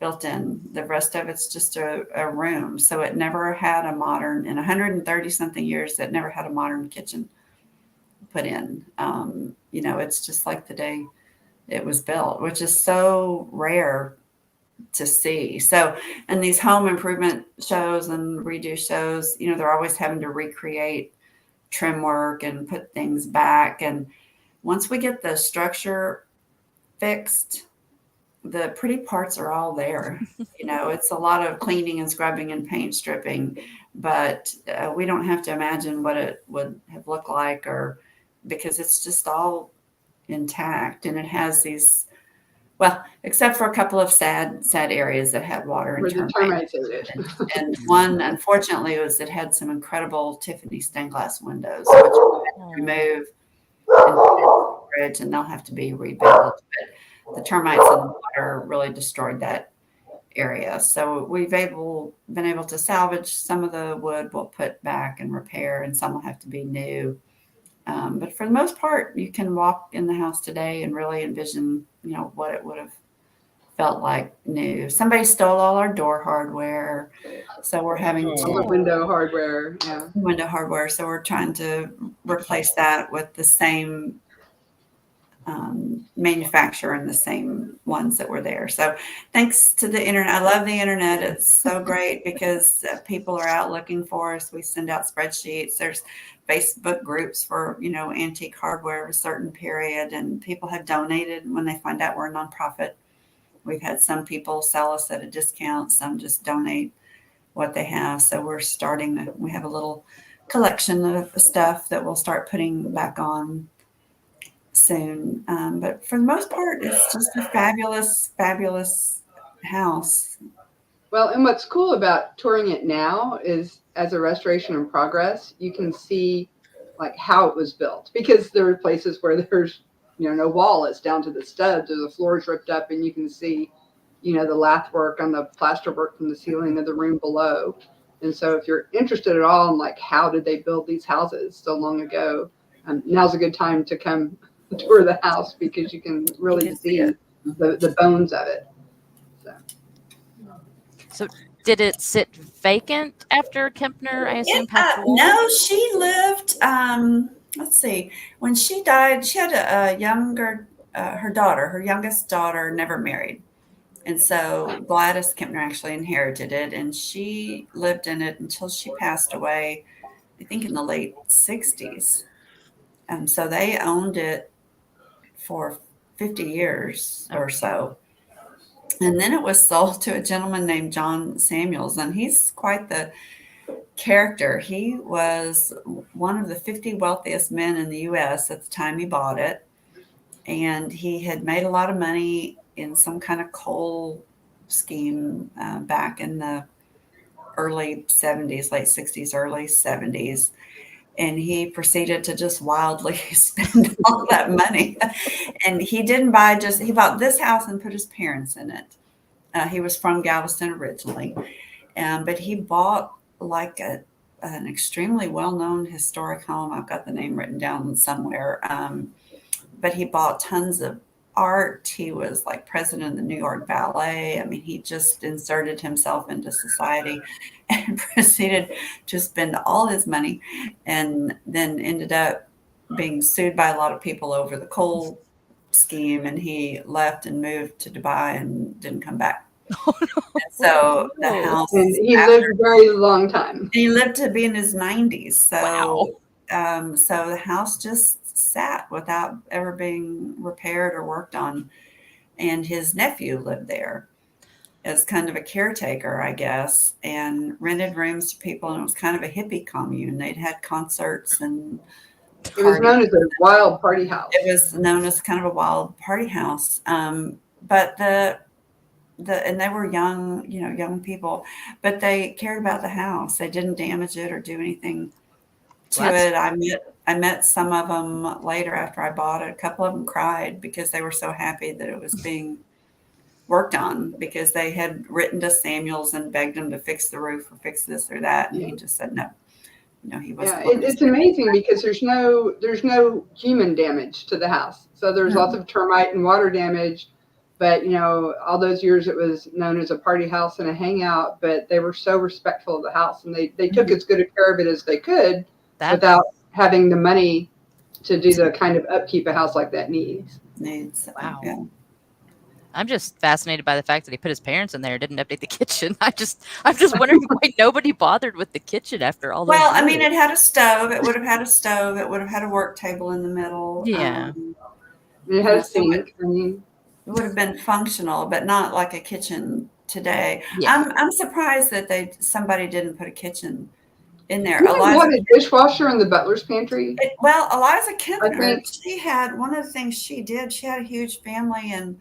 built in. The rest of it's just a room. So it never had a modern, in 130 something years, it never had a modern kitchen put in. It's just like the day it was built, which is so rare to see. So, and these home improvement shows and redo shows, they're always having to recreate trim work and put things back. And once we get the structure fixed, the pretty parts are all there. It's a lot of cleaning and scrubbing and paint stripping, but we don't have to imagine what it would have looked like, or because it's just all intact. And it has these, well, except for a couple of sad areas that had water and termites. And one, unfortunately, was it had some incredible Tiffany stained glass windows, which we had to remove and put in the fridge, and they'll have to be rebuilt. But the termites and the water really destroyed that area. So we've been able to salvage some of the wood we'll put back and repair, and some will have to be new. But for the most part, you can walk in the house today and really envision, what it would have felt like new. Somebody stole all our door hardware, so we're having window hardware. Yeah, window hardware. So we're trying to replace that with the same manufacturer and the same ones that were there. So thanks to the internet. I love the internet. It's so great because people are out looking for us. We send out spreadsheets. There's Facebook groups for, antique hardware of a certain period, and people have donated when they find out we're a nonprofit. We've had some people sell us at a discount. Some just donate what they have. So we have a little collection of stuff that we'll start putting back on soon. But for the most part, it's just a fabulous, fabulous house. Well, and what's cool about touring it now is as a restoration in progress, you can see like how it was built, because there are places where there's, no wall. It's down to the studs or the floor's ripped up, and you can see, the lath work on the plaster work from the ceiling of the room below. And so if you're interested at all in like, how did they build these houses so long ago? Now's a good time to come tour the house, because you can really see the bones of it. So did it sit vacant after Kempner, I assume, passed away? No, she lived, let's see, when she died, she had a younger, her youngest daughter never married. And so Gladys Kempner actually inherited it, and she lived in it until she passed away, I think in the late 60s. So they owned it for 50 years or so. And then it was sold to a gentleman named John Samuels, and he's quite the character. He was one of the 50 wealthiest men in the U.S. at the time he bought it, and he had made a lot of money in some kind of coal scheme back in the early 70s, late 60s, early 70s. And he proceeded to just wildly spend all that money. And he didn't buy he bought this house and put his parents in it. He was from Galveston originally. But he bought like an extremely well-known historic home. I've got the name written down somewhere. But he bought tons of art. He was like president of the New York Ballet. I mean, he just inserted himself into society and proceeded to spend all his money, and then ended up being sued by a lot of people over the coal scheme. And he left and moved to Dubai and didn't come back. Oh, no. So the house, and he lived a very long time. He lived to be in his 90s. So, wow. So the house just sat without ever being repaired or worked on. And his nephew lived there as kind of a caretaker, I guess, and rented rooms to people. And it was kind of a hippie commune. They'd had concerts and it was known as a wild party house. It was known as kind of a wild party house. But and they were young people, but they cared about the house. They didn't damage it or do anything to it. I met some of them later after I bought it. A couple of them cried because they were so happy that it was being worked on, because they had written to Samuels and begged him to fix the roof or fix this or that. And he just said no. He wasn't. Yeah, it's amazing because there's no human damage to the house. So there's lots of termite and water damage. But, all those years it was known as a party house and a hangout, but they were so respectful of the house, and they took as good a care of it as they could without having the money to do the kind of upkeep a house like that needs. Wow. Yeah. I'm just fascinated by the fact that he put his parents in there, didn't update the kitchen. I'm just wondering why nobody bothered with the kitchen after all those years. I mean, it had a stove. It would have had a stove. It would have had a work table in the middle. Yeah. It had a sink. It would have been functional, but not like a kitchen today. Yeah. I'm surprised that somebody didn't put a kitchen in there. You had a dishwasher in the butler's pantry. Eliza Kempner, she had, one of the things she did, she had a huge family and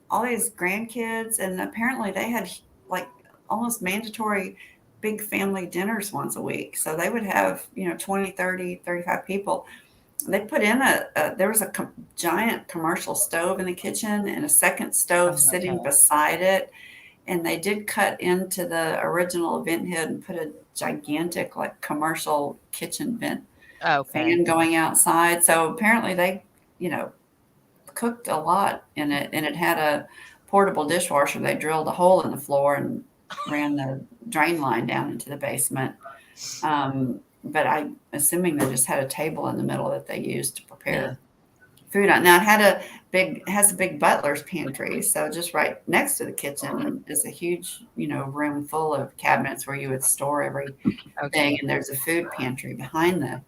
all these grandkids, and apparently they had like almost mandatory big family dinners once a week. So they would have, 20, 30, 35 people. They put in there was a giant commercial stove in the kitchen and a second stove sitting beside it. And they did cut into the original vent hood and put a gigantic like commercial kitchen vent fan going outside. So apparently they, cooked a lot in it, and it had a portable dishwasher. They drilled a hole in the floor and ran the drain line down into the basement. But I'm assuming they just had a table in the middle that they used to prepare food on. Now it has a big butler's pantry. So just right next to the kitchen is a huge, room full of cabinets where you would store everything. And there's a food pantry behind the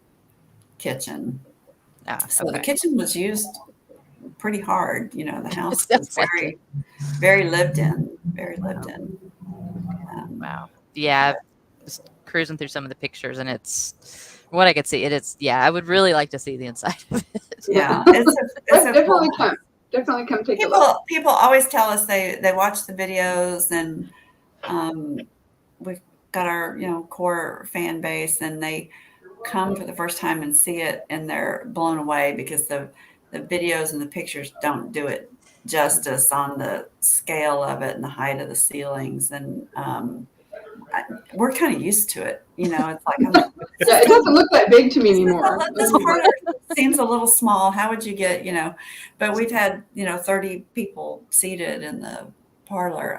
kitchen. So the kitchen was used pretty hard. The house was very, very lived in, wow. Yeah. Just cruising through some of the pictures, and it's what I could see, it is. Yeah, I would really like to see the inside of it. Yeah, it's definitely come. Definitely come take a look. People always tell us they watch the videos, and we've got our core fan base, and they come for the first time and see it, and they're blown away because the videos and the pictures don't do it justice on the scale of it and the height of the ceilings, and we're kind of used to it. It's like, I'm like, yeah, it doesn't look that big to me anymore. This parlor seems a little small. How would you get, but we've had, 30 people seated in the parlor.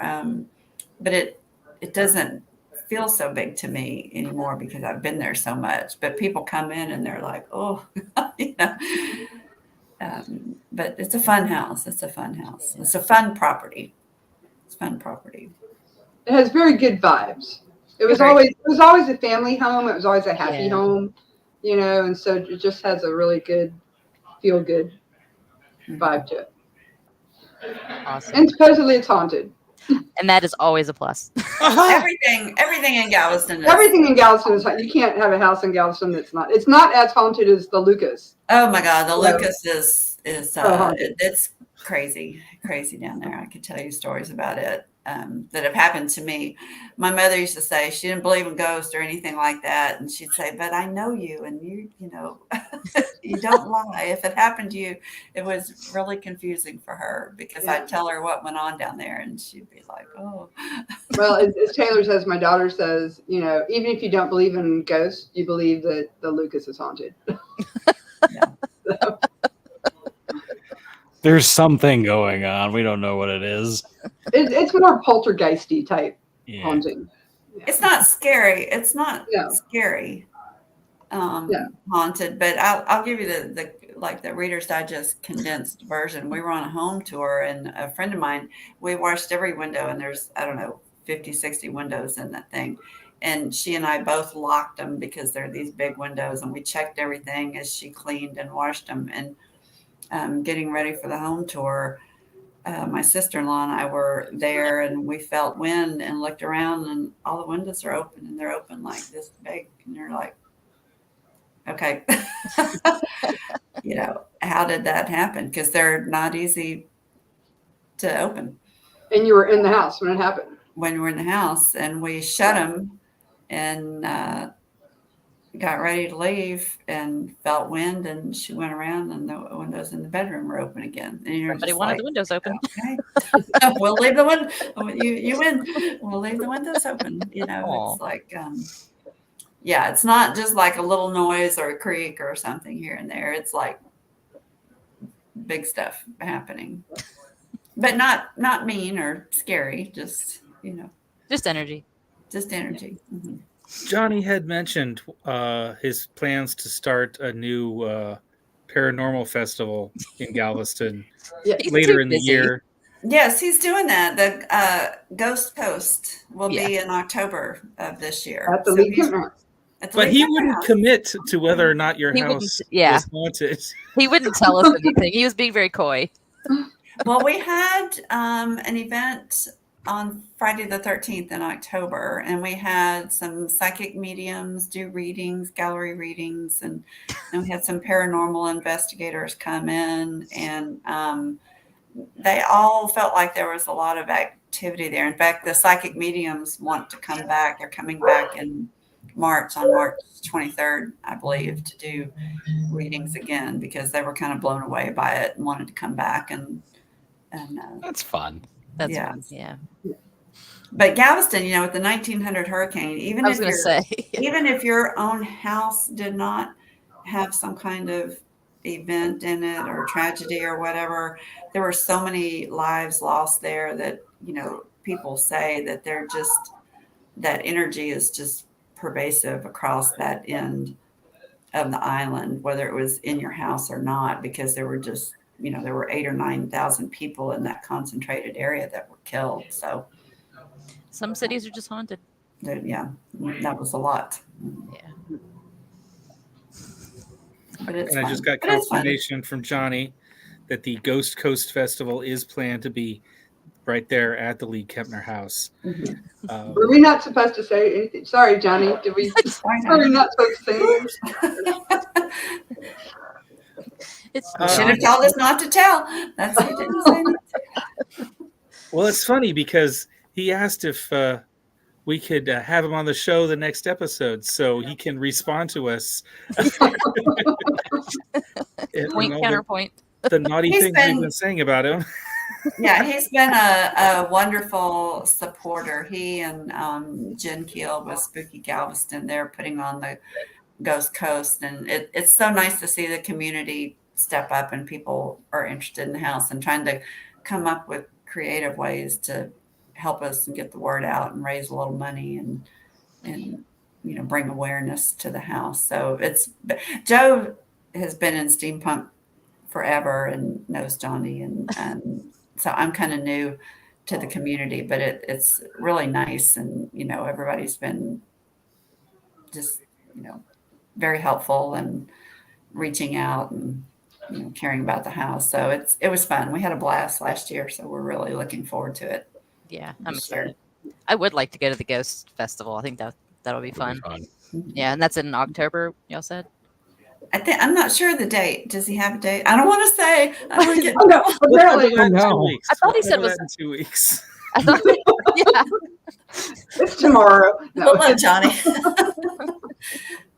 But it doesn't feel so big to me anymore because I've been there so much. But people come in and they're like, oh, but it's a fun house. It's a fun house. It's a fun property. It's fun property. It has very good vibes. It was always a family home. It was always a happy home, and so it just has a really good, feel good vibe to it. Awesome. And supposedly it's haunted. And that is always a plus. Everything in Galveston. Everything in Galveston is haunted. You can't have a house in Galveston that's not. It's not as haunted as the Lucas. Oh my God, the Lucas is it's crazy down there. I could tell you stories about it that have happened to me. My mother used to say she didn't believe in ghosts or anything like that, and she'd say, "But I know you, and you you don't lie. If it happened to you," it was really confusing for her because I'd tell her what went on down there, and she'd be like, "Oh." Well, as Taylor says, my daughter says, even if you don't believe in ghosts, you believe that the Lucas is haunted. So. There's something going on. We don't know what it is. It's more poltergeisty type haunting. Yeah. It's not scary. It's not scary. Haunted, but I'll give you the Reader's Digest condensed version. We were on a home tour, and a friend of mine, we washed every window, and there's, 50, 60 windows in that thing. And she and I both locked them because they're these big windows, and we checked everything as she cleaned and washed them. And getting ready for the home tour, my sister-in-law and I were there, and we felt wind and looked around, and all the windows are open, and they're open like this big. And you're like, okay, how did that happen? Because they're not easy to open. And you were in the house when it happened? When we were in the house, and we shut them and got ready to leave and felt wind, and she went around, and the windows in the bedroom were open again. And somebody wanted the windows open. Okay. We'll leave the window. You win. We'll leave the windows open. It's like, it's not just like a little noise or a creak or something here and there. It's like big stuff happening, but not mean or scary. Just just energy. Just energy. Mm-hmm. Johnny had mentioned his plans to start a new paranormal festival in Galveston later in the year. Yes, he's doing that. The Ghost Coast will be in October of this year. At the League-Kempner House. But he wouldn't commit to whether or not your house was haunted. He wouldn't tell us anything. He was being very coy. Well, we had an event on Friday the 13th in October, and we had some psychic mediums do readings, gallery readings, and we had some paranormal investigators come in, and they all felt like there was a lot of activity there. In fact, the psychic mediums want to come back. They're coming back in March 23rd, I believe, to do readings again because they were kind of blown away by it and wanted to come back. And that's fun. That's fun. Yeah. But Galveston, with the 1900 hurricane, even if your own house did not have some kind of event in it or tragedy or whatever, there were so many lives lost there that, people say that that energy is just pervasive across that end of the island, whether it was in your house or not, because there were just, there were 8,000 or 9,000 people in that concentrated area that were killed. So some cities are just haunted. Yeah, that was a lot. Yeah. But it's I just got confirmation from Johnny that the Ghost Coast Festival is planned to be right there at the League-Kempner House. Were we not supposed to say anything? Sorry, Johnny. Did we? Are we not supposed to say anything? Should have told us not to tell. That's what he didn't say. Well, it's funny because he asked if we could have him on the show the next episode so he can respond to us. Point counterpoint. The naughty things we've been saying about him. Yeah, he's been a wonderful supporter. He and Jen Gill with Spooky Galveston, they're putting on the Ghost Coast, and it's so nice to see the community step up and people are interested in the house and trying to come up with creative ways to help us and get the word out and raise a little money and bring awareness to the house. So Joe has been in steampunk forever and knows Johnny, and so I'm kind of new to the community, but it's really nice, and everybody's been just very helpful and reaching out and caring about the house. So it was fun. We had a blast last year, so we're really looking forward to it. Yeah, I'm excited. I would like to go to the Ghost Festival. I think that'll be fun. Yeah, and that's in October, y'all said? I'm not sure of the date. Does he have a date? I don't want to say. I don't want to get I thought he said it was in 2 weeks. I thought, yeah. It's tomorrow. We'll let Johnny.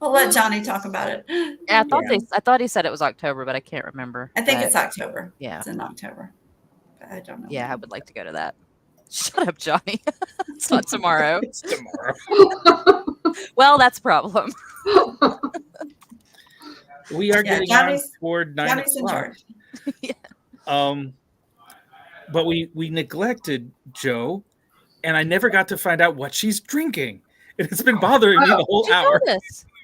We'll let Johnny talk about it. Yeah, I thought he said it was October, but I can't remember. I think it's October. Yeah, it's in October. But I don't know. Yeah, I would like to go to that. Shut up, Johnny. It's not tomorrow. It's tomorrow. Well, that's a problem. We are getting on toward 9 Johnny's in o'clock. charge. Yeah. But we neglected Jo, and I never got to find out what she's drinking. And it's been bothering me the whole hour.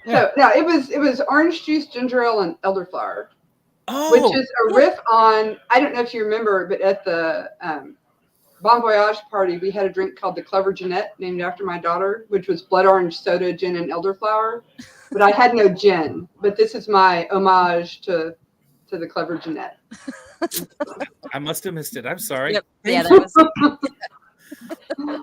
So yeah, it was orange juice, ginger ale, and elderflower, Oh, which is a riff on. I don't know if you remember, but at the Bon Voyage party, we had a drink called the Clever Jeanette, named after my daughter, which was blood orange soda, gin, and elderflower. But I had no gin. But this is my homage to the Clever Jeanette. I must have missed it. I'm sorry. Yep. Yeah, that was.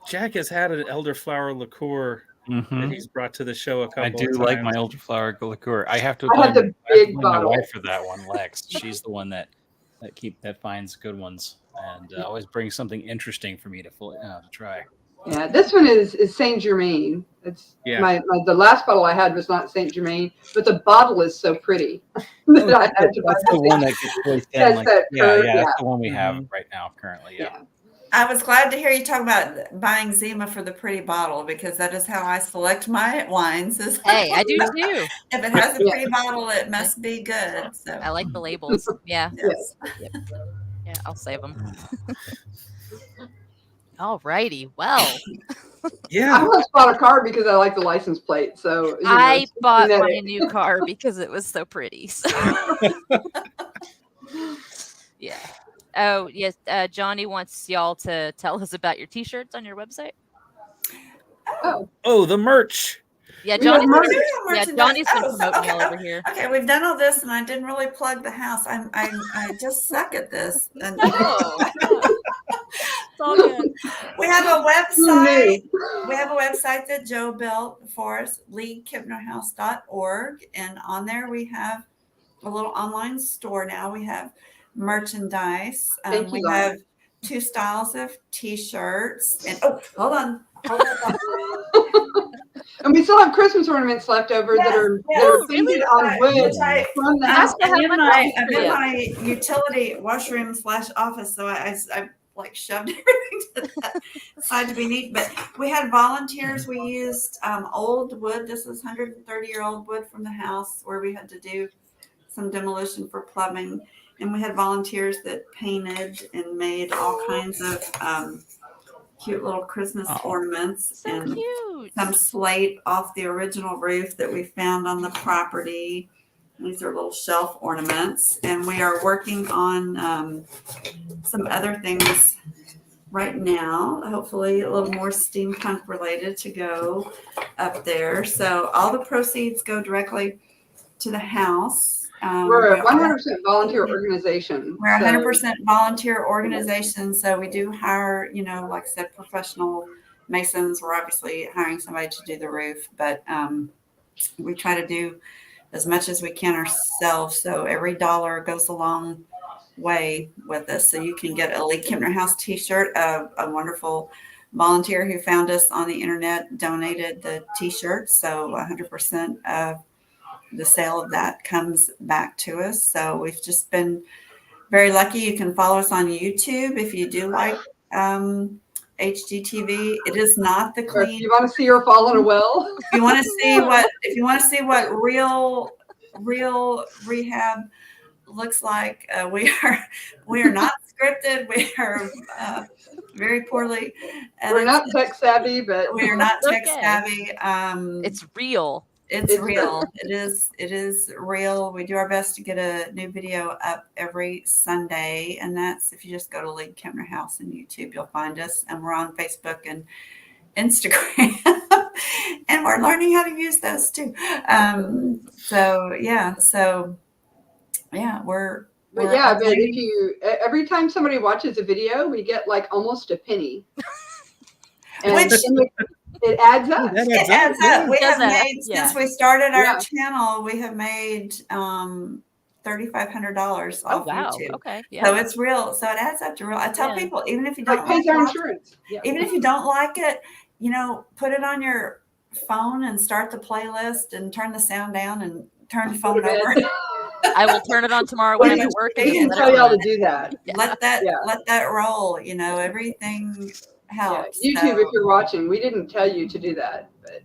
Jack has had an elderflower liqueur that he's brought to the show a couple of times. I do like my elderflower liqueur. I have to had the big my bottle. wife for that one, Lex. She's the one that finds good ones and always brings something interesting for me to try. Yeah, this one is Saint Germain. It's the last bottle I had was not Saint Germain, but the bottle is so pretty that I had to buy. That's the one that gets really thin. That's the one we have right now currently. Yeah. I was glad to hear you talk about buying Zima for the pretty bottle, because that is how I select my wines. Hey, I do too. If it has a pretty bottle, it must be good. So I like the labels. Yeah. Yes. Yep. Yeah, I'll save them. All righty. Well. I almost bought a car because I like the license plate. So I bought my new car because it was so pretty. So. Yeah. Oh, yes. Johnny wants y'all to tell us about your T-shirts on your website. Oh, the merch. Yeah, Johnny's been merchandise. promoting all over here. Okay, we've done all this, and I didn't really plug the house. I just suck at this. And It's all good. We have a website. We have a website that Joe built for us, League-KempnerHouse.org, and on there we have a little online store now. We have merchandise. We have 2 styles of T-shirts, and hold on. And we still have Christmas ornaments left over that are painted on wood from the house. I'm in my utility washroom / office, so I like shoved everything to that side to be neat. But we had volunteers. We used old wood. This is 130-year-old wood from the house where we had to do some demolition for plumbing. And we had volunteers that painted and made all kinds of cute little Christmas ornaments. So and cute. Some slate off the original roof that we found on the property. These are little shelf ornaments. And we are working on some other things right now, hopefully a little more steampunk related to go up there. So all the proceeds go directly to the house. We're a 100% volunteer organization. We're a 100% volunteer organization. So we do hire, like I said, professional masons. We're obviously hiring somebody to do the roof, but we try to do as much as we can ourselves. So every dollar goes a long way with us. So you can get a League-Kempner House t-shirt. A wonderful volunteer who found us on the internet donated the t-shirt. So 100% of the sale of that comes back to us. So we've just been very lucky. You can follow us on YouTube if you do like HGTV. It is not the clean. If you want to see her fall in a well. If you want to see what real rehab looks like, we are not scripted. We are very poorly. We're not tech savvy, but we are not tech savvy. It's real. It's real. It is real. We do our best to get a new video up every Sunday. And that's, if you just go to League-Kempner House on YouTube, you'll find us. And we're on Facebook and Instagram. And we're learning how to use those too. But if you, every time somebody watches a video, we get like almost a penny. And it adds up. It adds up. We have made, since we started our channel, we have made $3,500 off YouTube. Okay. Yeah. So it's real. So it adds up to real. I tell people, even if you don't like our insurance. Even if you don't like it, put it on your phone and start the playlist and turn the sound down and turn the phone over. I will turn it on tomorrow when I'm at work. I can tell y'all to do that. Yeah. Let that roll. Everything helps. Yeah. YouTube, if you're watching, we didn't tell you to do that, but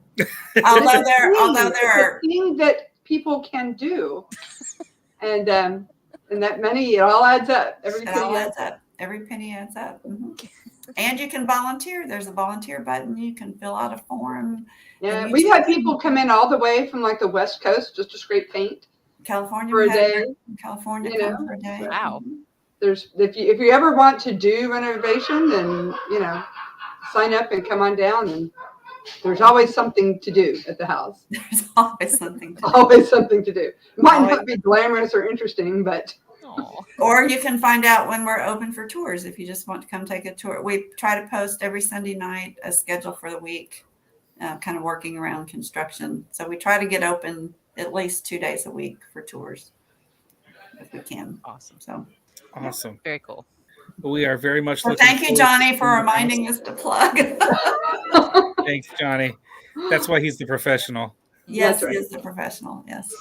although there are things that people can do, and that money, it all adds up. Every penny adds up. Every penny adds up. Mm-hmm. And you can volunteer. There's a volunteer button. You can fill out a form. Yeah, we've had people come in all the way from like the West Coast just to scrape paint. California for a day. California for a day. Wow. There's if you ever want to do renovation, then sign up and come on down, and there's always something to do at the house. There's always something to do. Always something to do. It might not be glamorous or interesting, but or you can find out when we're open for tours if you just want to come take a tour. We try to post every Sunday night a schedule for the week, kind of working around construction. So we try to get open at least 2 days a week for tours if we can. Awesome. So awesome. Very cool. We are very much looking thank you, Johnny, for reminding us to plug. Thanks, Johnny. That's why he's the professional. Yes, he is the professional. Yes.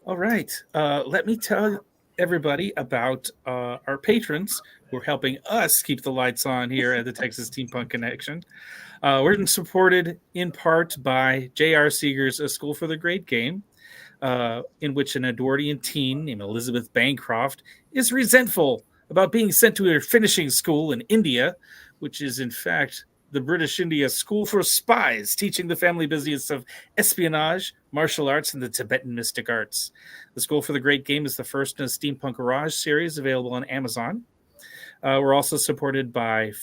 All right. Let me tell everybody about our patrons who are helping us keep the lights on here at the Texas Steampunk Connection. We're supported in part by J.R. Seeger's A School for the Great Game, in which an Edwardian teen named Elizabeth Bancroft is resentful about being sent to her finishing school in India, which is in fact the British India School for Spies, teaching the family business of espionage, martial arts, and the Tibetan mystic arts. The School for the Great Game is the first in a Steampunk Garage series available on Amazon. We're also supported by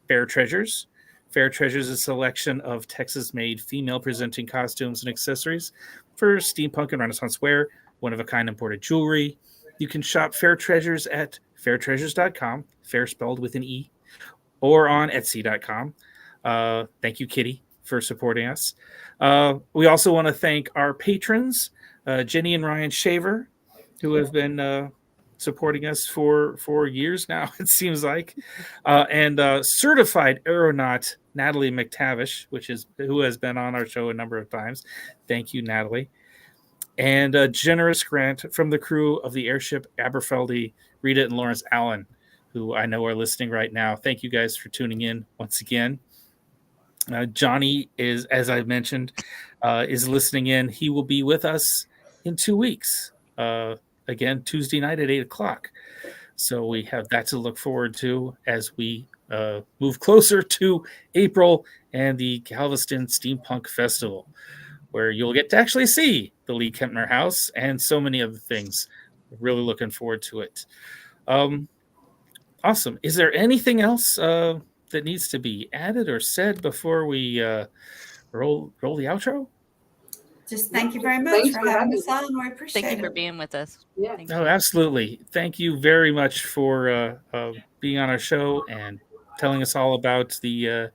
Fair Treasures. Fair Treasures is a selection of Texas-made female-presenting costumes and accessories for steampunk and Renaissance wear, one-of-a-kind imported jewelry. You can shop Fair Treasures at fairtreasures.com, fair spelled with an E, or on Etsy.com. Thank you, Kitty, for supporting us. We also want to thank our patrons, Jenny and Ryan Shaver, who have been supporting us for years now, it seems like, and certified aeronaut Natalie McTavish, who has been on our show a number of times. Thank you, Natalie. And a generous grant from the crew of the airship Aberfeldy, Rita and Lawrence Allen, who I know are listening right now. Thank you guys for tuning in once again. Johnny is, as I mentioned, is listening in. He will be with us in 2 weeks. Again, Tuesday night at 8:00. So we have that to look forward to as we move closer to April and the Galveston Steampunk Festival, where you'll get to actually see the League-Kempner House and so many other things. Really looking forward to it. Awesome. Is there anything else that needs to be added or said before we roll the outro? just thank you very much for having us on. We appreciate it. Thank you for being with us. Yeah. Oh, absolutely. Thank you very much for being on our show and telling us all about the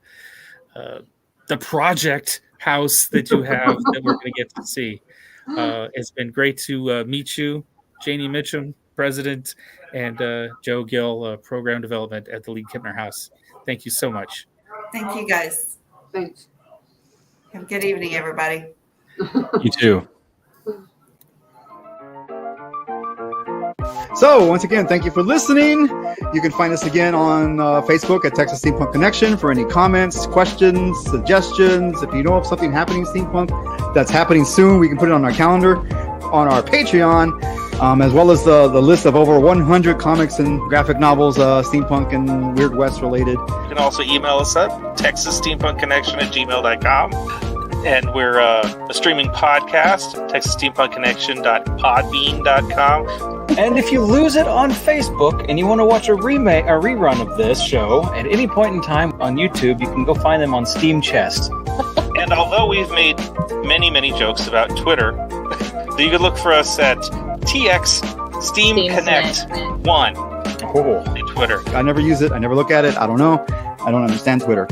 project house that you have that we're going to get to see. It's been great to meet you, Janie Mitcham, President, and Joe Gill, Program Development at the League-Kempner House. Thank you so much. Thank you, guys. Thanks. Have a good evening, everybody. You too. So once again, thank you for listening. You can find us again on Facebook at Texas Steampunk Connection for any comments, questions, suggestions. If you know of something happening steampunk that's happening soon, we can put it on our calendar, on our Patreon, as well as the list of over 100 comics and graphic novels, steampunk and Weird West related. You can also email us at texassteampunkconnection@gmail.com. And we're a streaming podcast, texassteampunkconnection.podbean.com. And if you lose it on Facebook and you want to watch a rerun of this show at any point in time on YouTube, you can go find them on Steam Chest. And although we've made many, many jokes about Twitter, you can look for us at TX Steam Connect 1 on Twitter. I never use it. I never look at it. I don't know. I don't understand Twitter.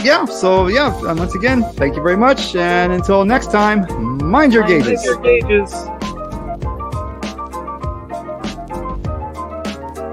Yeah, so once again, thank you very much. And until next time, mind your gauges. Mind your gauges.